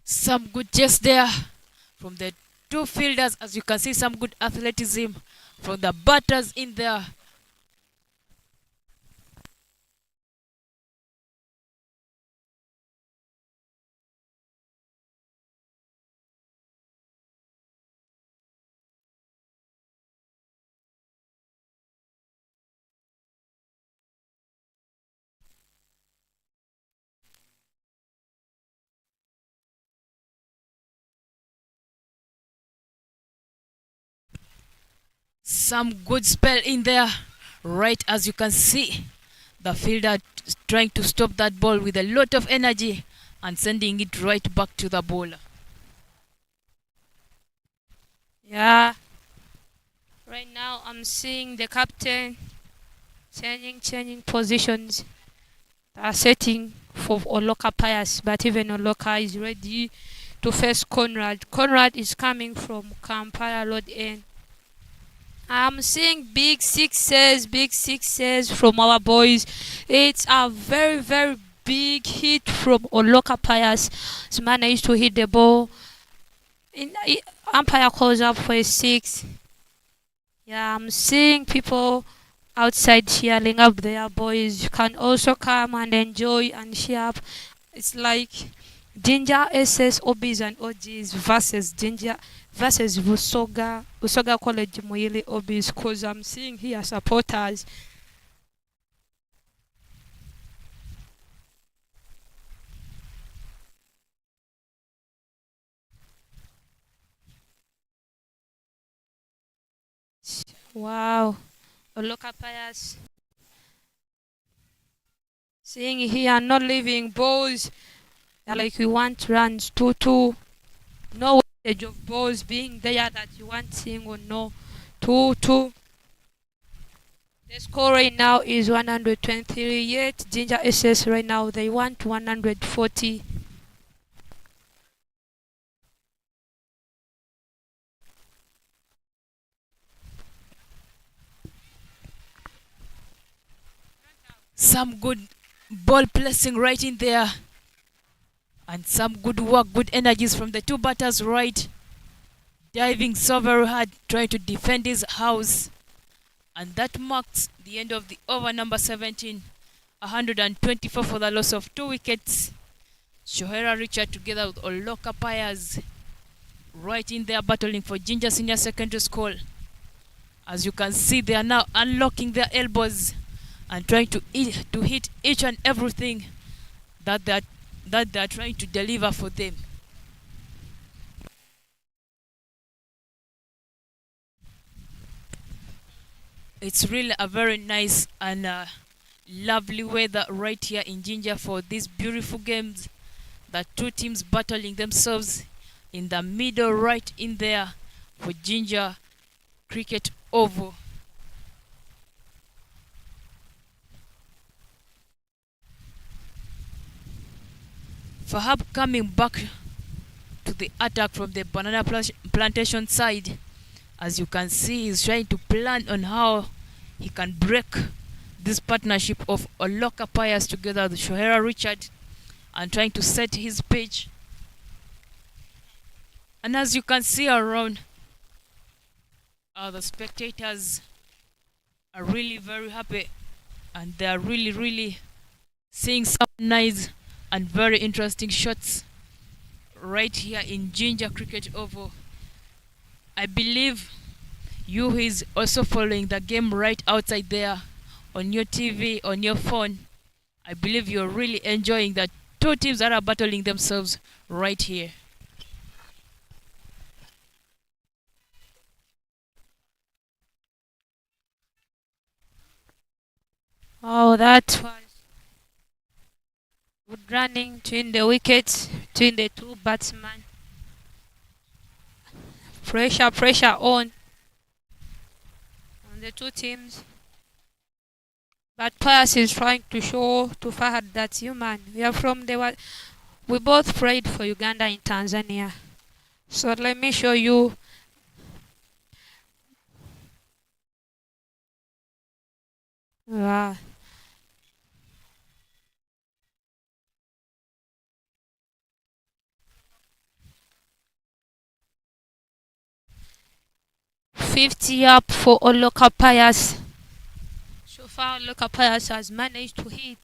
Some good chase there from the two fielders, as you can see, some good athleticism from the batters in there. Some good spell in there, right as you can see. The fielder trying to stop that ball with a lot of energy and sending it right back to the bowler. Yeah. Right now I'm seeing the captain changing positions. They are setting for Oloka Pius, but even Oloka is ready to face Conrad. Conrad is coming from Kampala Road End. I'm seeing big sixes from our boys. It's a very, very big hit from Oloka Pius. This man managed to hit the ball. Umpire calls up for a 6. Yeah, I'm seeing people outside cheering up their boys. You can also come and enjoy and cheer up. It's like Ginger SS OBs and OGs versus Ginger versus Busoga College Moyili OBs, because I'm seeing here supporters. Wow. Oloka Pius. Seeing here, not leaving balls. Like we want runs 2-2. No wastage of balls being there that you want seeing or no. 2-2. The score right now is 123. Yet Ginger SS right now they want 140. Some good ball placing right in there. And some good work, good energies from the two batters right. Diving so very hard, trying to defend his house. And that marks the end of the over number 17. 124 for the loss of 2 wickets. Shohera Richard together with Oloka Pius right in there battling for Ginger Senior Secondary School. As you can see, they are now unlocking their elbows and trying to hit each and everything that they are trying to deliver for them. It's really a very nice and lovely weather right here in Jinja for these beautiful games. The two teams battling themselves in the middle, right in there for Jinja Cricket Oval. Fahab coming back to the attack from the banana plantation side. As you can see, he's trying to plan on how he can break this partnership of Oloka Pius together with Shohera Richard and trying to set his pitch. And as you can see around, the spectators are really very happy and they are really seeing some nice and very interesting shots right here in Jinja Cricket Oval. I believe you who is also following the game right outside there on your TV, on your phone, I believe you're really enjoying the two teams that are battling themselves right here. Oh, that was good running between the wickets, between the two batsmen. Pressure on the two teams. But Pius is trying to show to Fahad that we are from we both played for Uganda in Tanzania. So let me show you. Wow. $50 up for Oloka Pius. So far, Oloka Pius has managed to hit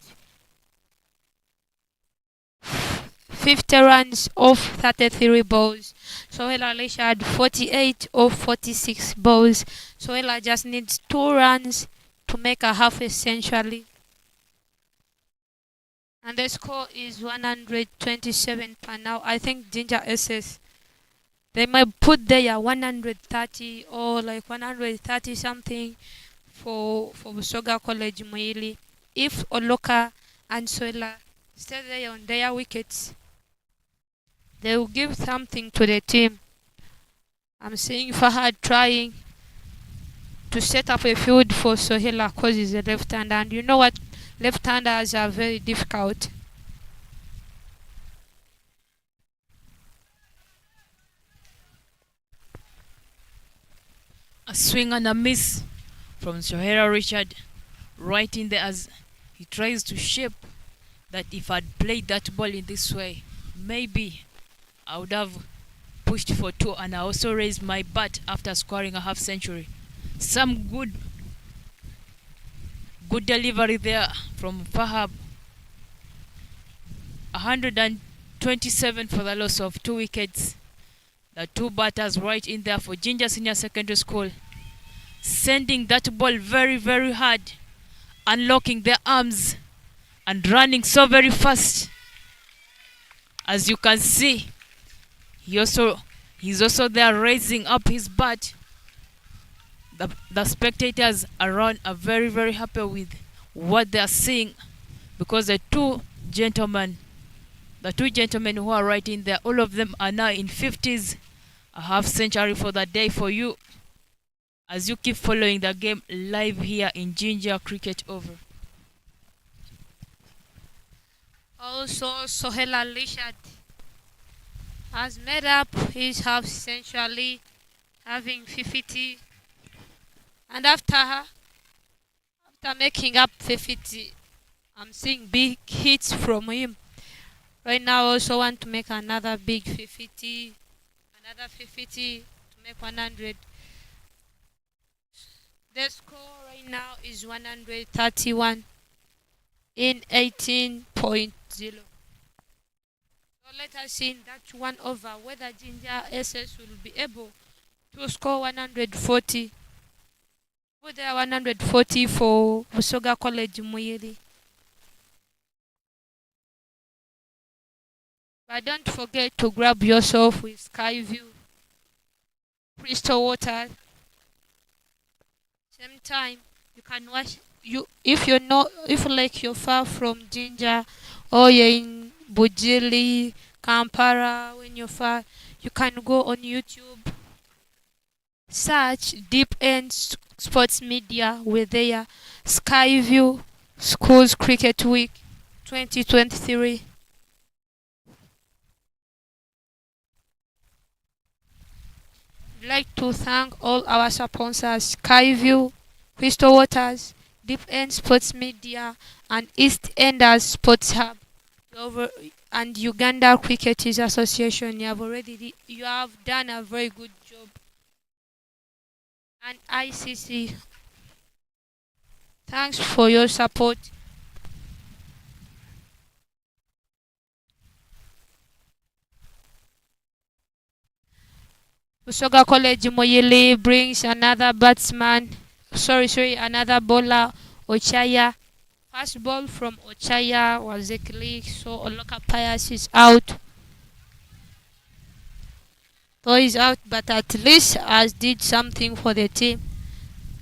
50 runs off 33 balls. Sohela Alisha had 48 of 46 balls. Sohela just needs 2 runs to make a half essentially. And the score is 127 per now. I think Ginger SS, they might put there 130 or like 130 something for Busoga College Muili. If Oloka and Sohela stay there on their wickets, they will give something to the team. I'm seeing Fahad trying to set up a field for Sohela because he's a left-hander. And you know what? Left-handers are very difficult. A swing and a miss from Shohera Richard right in there as he tries to shape that if I'd played that ball in this way, maybe I would have pushed for 2 and I also raised my bat after scoring a half century. Some good delivery there from Fahab. 127 for the loss of 2 wickets. The 2 batters right in there for Jinja Senior Secondary School, sending that ball very hard, unlocking their arms and running so very fast. As you can see, he's also there raising up his bat. The spectators around are very happy with what they are seeing because the two gentlemen who are right in there, all of them are now in 50s. A half century for the day for you as you keep following the game live here in Jinja Cricket Oval. Also, Sohela Lishad has made up his half century, having 50. And after making up 50, I'm seeing big hits from him. Right now, I also want to make another big 50. Another 50 to make 100. The score right now is 131 in 18.0. So let us see in that 1 over whether Ginger SS will be able to score 140. Put there 140 for Busoga College Muiri. But don't forget to grab yourself with Skyview, Crystal Water. Same time, You can watch you if you know if like you're far from Jinja or you're in Bujili, Kampala. When you're far, you can go on YouTube, search Deep End Sports Media. We're there. Skyview Schools Cricket Week 2023. I'd like to thank all our sponsors: Skyview, Crystal Waters, Deep End Sports Media, and East Enders Sports Hub. And Uganda Cricketers Association. You have done a very good job. And ICC, thanks for your support. Usoga College Moyele brings another batsman. Another bowler, Ochaya. First ball from Ochaya was a click, so Oloka Pius is out. Though he's out, but at least has did something for the team.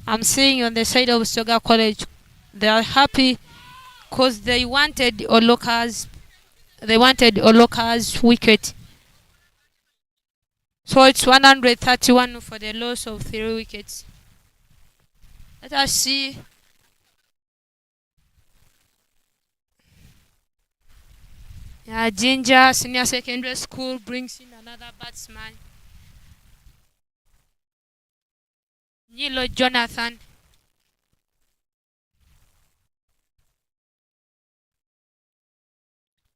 I'm seeing on the side of Soga College, they are happy because they wanted Oloka's wicket. So it's 131 for the loss of 3 wickets. Let us see. Jinja Senior Secondary School brings in another batsman, Nilo Jonathan.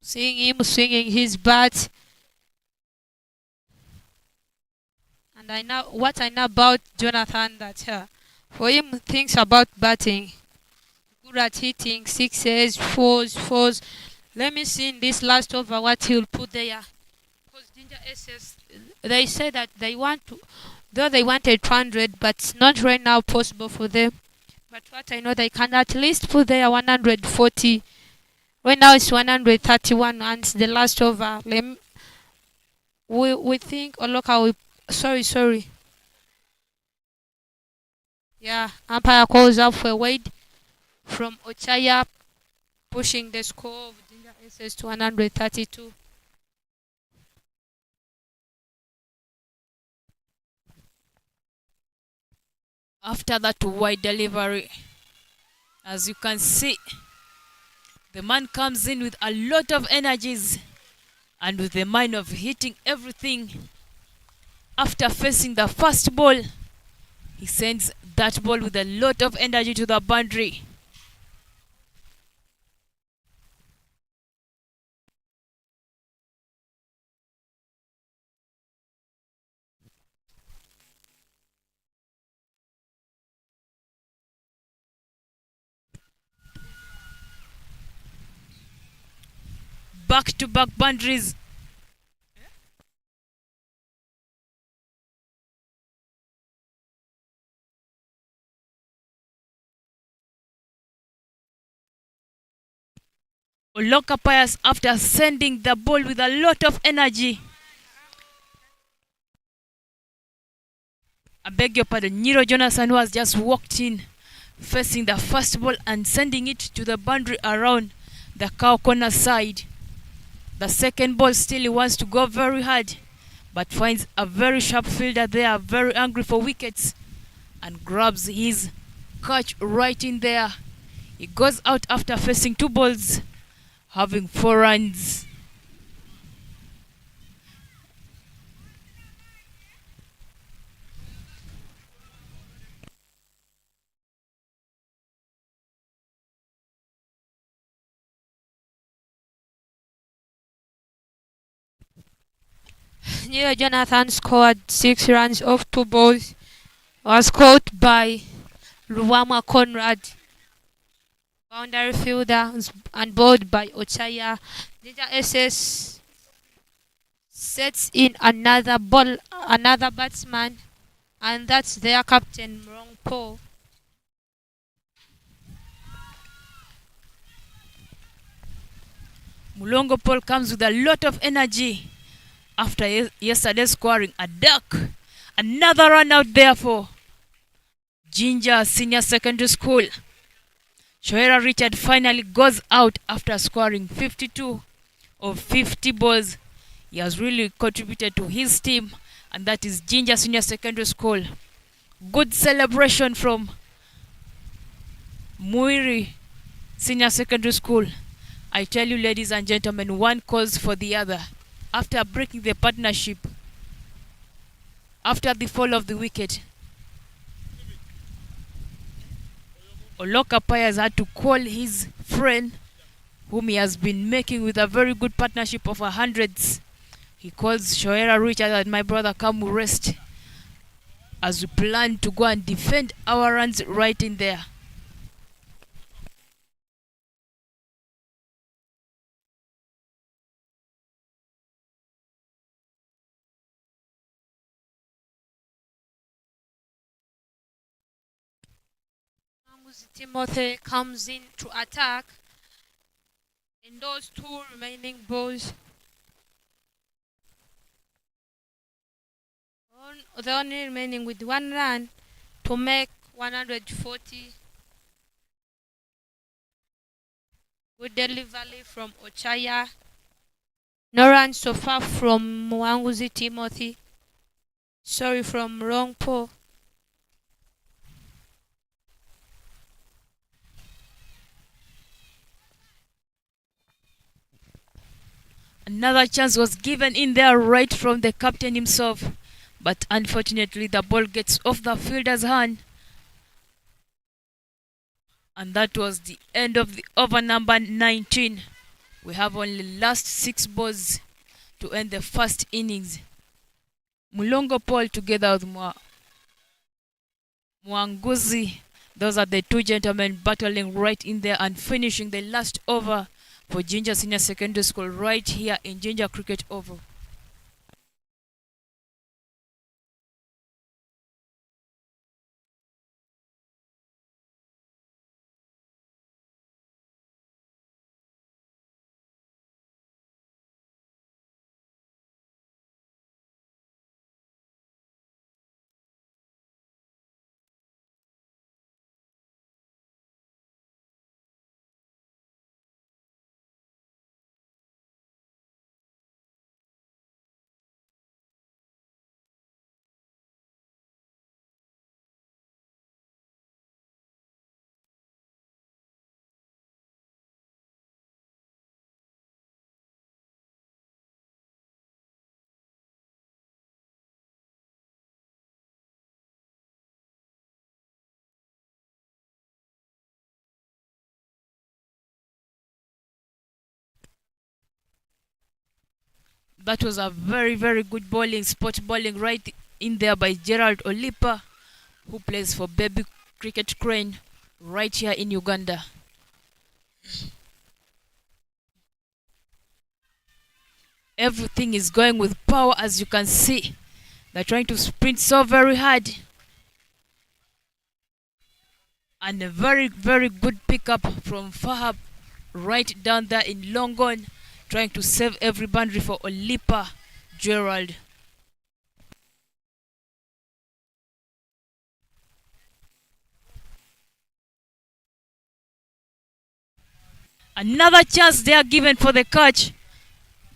Seeing him swinging his bat. And what I know about Jonathan, that for him thinks about batting. Good at hitting sixes, fours. Let me see in this last over what he'll put there. Because Ginger SS, they say that they wanted 200, but it's not right now possible for them. But what I know, they can at least put there 140. Right now it's 131 and it's the last over. We think Oloka will... Sorry. Yeah, umpire calls up for a wade from Ochaya, pushing the score of Ginger SS to 132. After that wide delivery, as you can see, the man comes in with a lot of energies and with the mind of hitting everything. After facing the first ball, he sends that ball with a lot of energy to the boundary. Back-to-back boundaries. Oloka Pius, after sending the ball with a lot of energy. I beg your pardon, Niro Jonathan, who has just walked in, facing the first ball and sending it to the boundary around the cow corner side. The second ball still he wants to go very hard, but finds a very sharp fielder there, very angry for wickets, and grabs his catch right in there. He goes out after facing 2 balls, having 4 runs. Neil Jonathan scored 6 runs off 2 balls. Was caught by Luwama Conrad, boundary fielder, and bowled by Ochaya. Ninja SS sets in another batsman, and that's their captain, Mrongpo. Mulongo Paul comes with a lot of energy after yesterday scoring a duck. Another run out there for Ginger Senior Secondary School. Shoera Richard finally goes out after scoring 52 of 50 balls. He has really contributed to his team, and that is Ginger Senior Secondary School. Good celebration from Muiri Senior Secondary School. I tell you, ladies and gentlemen, one cause for the other. After breaking the partnership, after the fall of the wicket, Oloka Pius had to call his friend, whom he has been making with a very good partnership of hundreds. He calls Shoera Richard and my brother, come rest, as we plan to go and defend our runs right in there. Timothy comes in to attack, and those two remaining balls, the only remaining with 1 run to make 140. Good delivery from Ochaya. No runs so far from Mwanguzi Timothy. Sorry, from Rongpo. Another chance was given in there right from the captain himself, but unfortunately the ball gets off the fielder's hand, and that was the end of the over number 19. We have only last 6 balls to end the first innings. Mulongo Paul together with Mwanguzi, those are the two gentlemen battling right in there and finishing the last over for Ginger Senior Secondary School right here in Ginger Cricket Oval. That was a very, very good bowling, spot bowling right in there by Gerald Olipa, who plays for Baby Cricket Crane right here in Uganda. Everything is going with power, as you can see. They're trying to sprint so very hard. And a very, very good pickup from Fahab right down there in long on, trying to save every boundary for Olipa Gerald. Another chance they are given for the catch,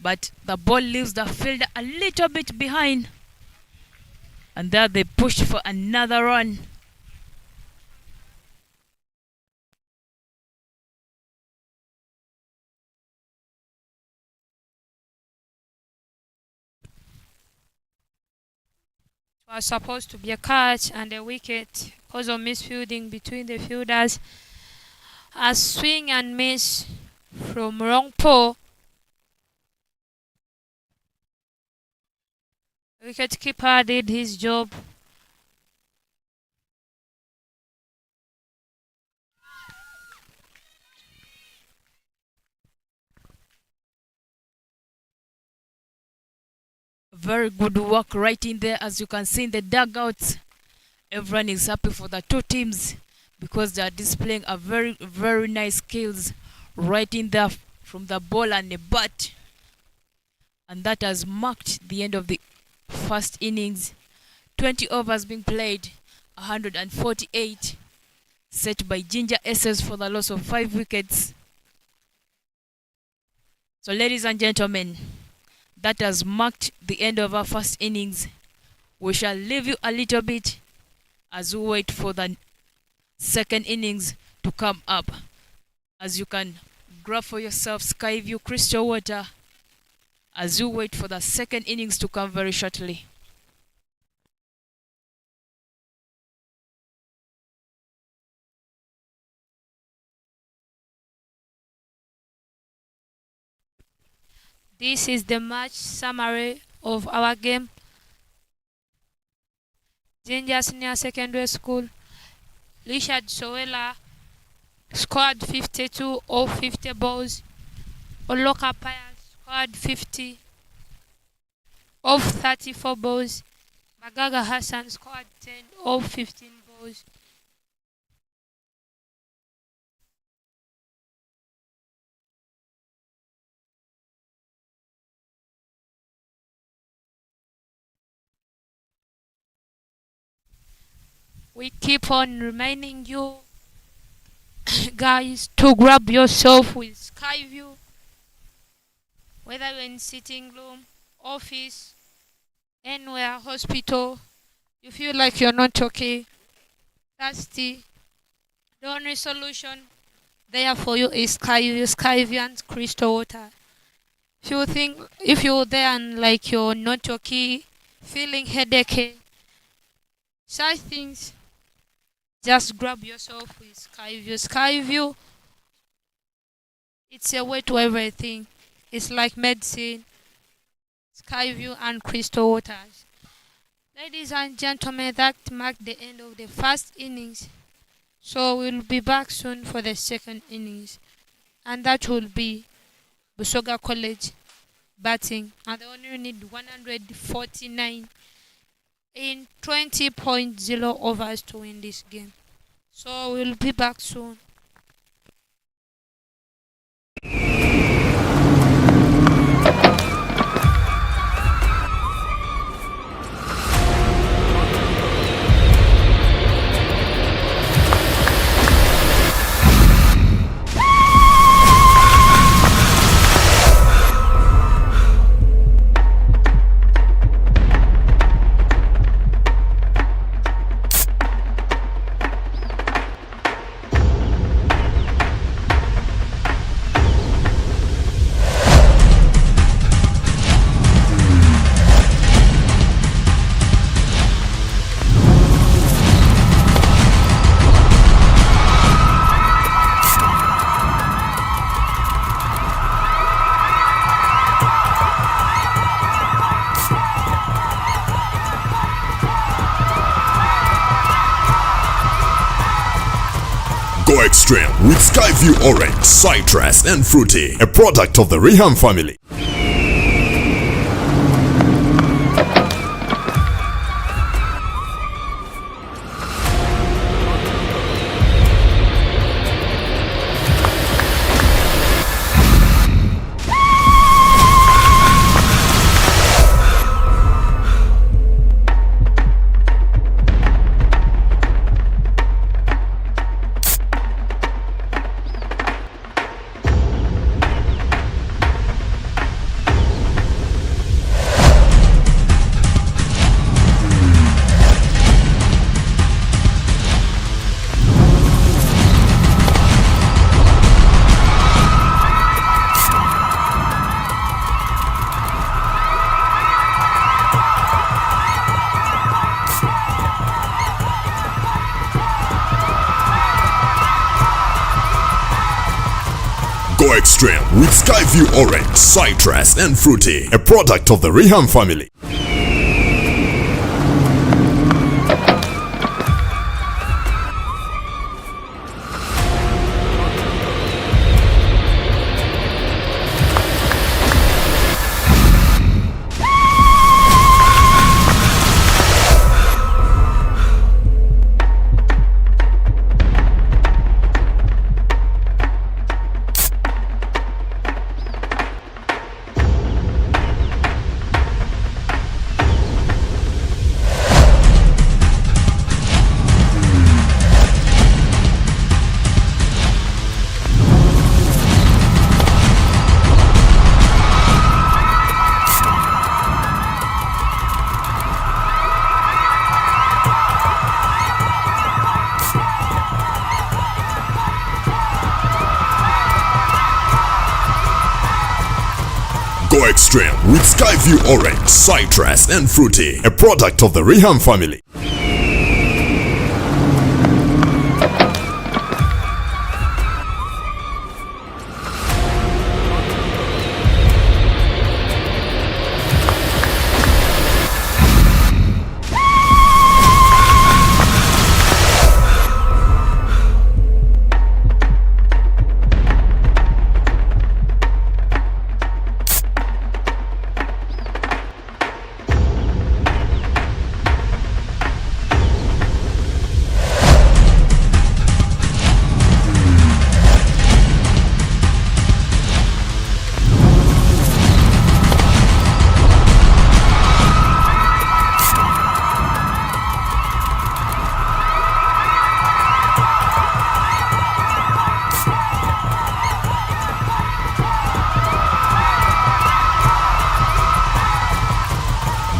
but the ball leaves the fielder a little bit behind, and there they push for another run. It was supposed to be a catch and a wicket because of misfielding between the fielders. A swing and miss from Rongpo. Wicketkeeper did his job. Very good work right in there, as you can see in the dugouts. Everyone is happy for the two teams because they are displaying a very, very nice skills right in there from the ball and the bat. And that has marked the end of the first innings. 20 overs being played, 148 set by Ginger SS for the loss of 5 wickets. So ladies and gentlemen, that has marked the end of our first innings. We shall leave you a little bit as we wait for the second innings to come up. As you can grab for yourself Skyview Crystal Water as you wait for the second innings to come very shortly. This is the match summary of our game. Ginger Senior Secondary School, Richard Sowela scored 52 of 50 balls. Oloka Pius scored 50 of 34 balls. Magaga Hassan scored 10 of 15 balls. We keep on reminding you guys to grab yourself with Skyview, whether you're in sitting room, office, anywhere, hospital. You feel like you're not okay, thirsty, the only solution there for you is Skyview and Crystal Water. If you're there and like you're not okay, feeling headache, such things, just grab yourself with Skyview. Skyview, it's a way to everything. It's like medicine. Skyview and Crystal Waters. Ladies and gentlemen, that marked the end of the first innings. So we'll be back soon for the second innings. And that will be Busoga College batting. And they only need 149 in 20.0 overs to win this game. So we'll be back soon. Go extreme with Skyview Orange, Citrus and Fruity, a product of the Reham family. Go extreme with Skyview Orange, Citrus and Fruity, a product of the Reham family. extreme with Skyview Orange, Citrus and Fruity, a product of the Reham family.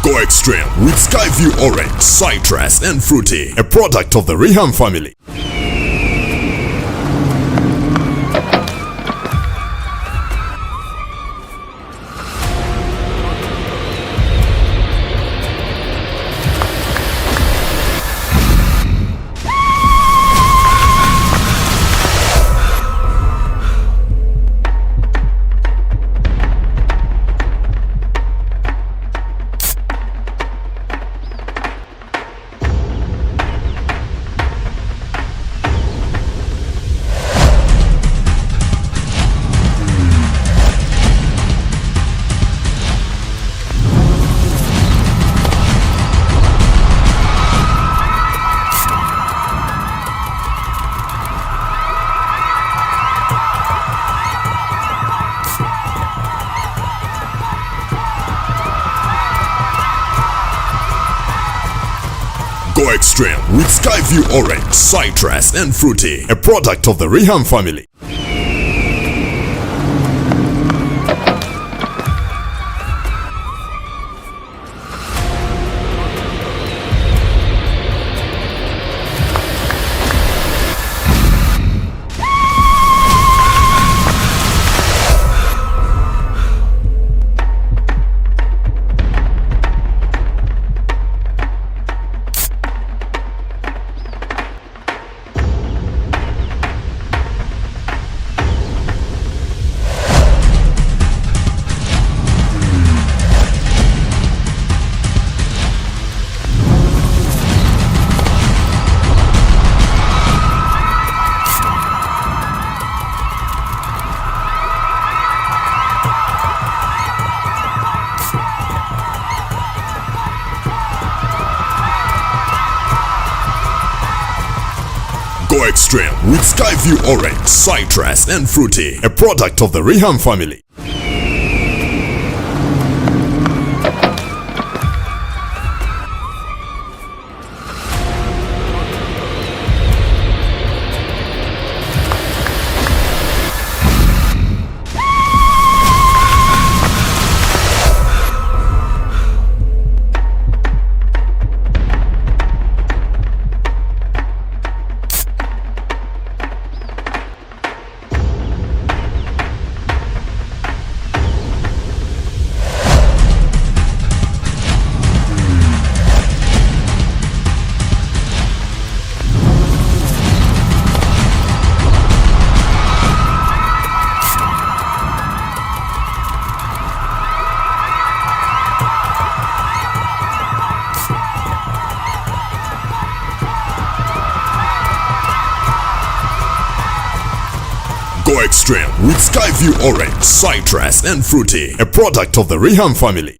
Go extreme with Skyview Orange, Citrus and Fruity, a product of the Reham family. Go extreme with Skyview Orange, Citrus and Fruity, a product of the Reham family. Go extreme with Skyview Orange, Citrus and Fruity, a product of the Reham family. Go extreme with Skyview Orange, Citrus and Fruity, a product of the Reham family.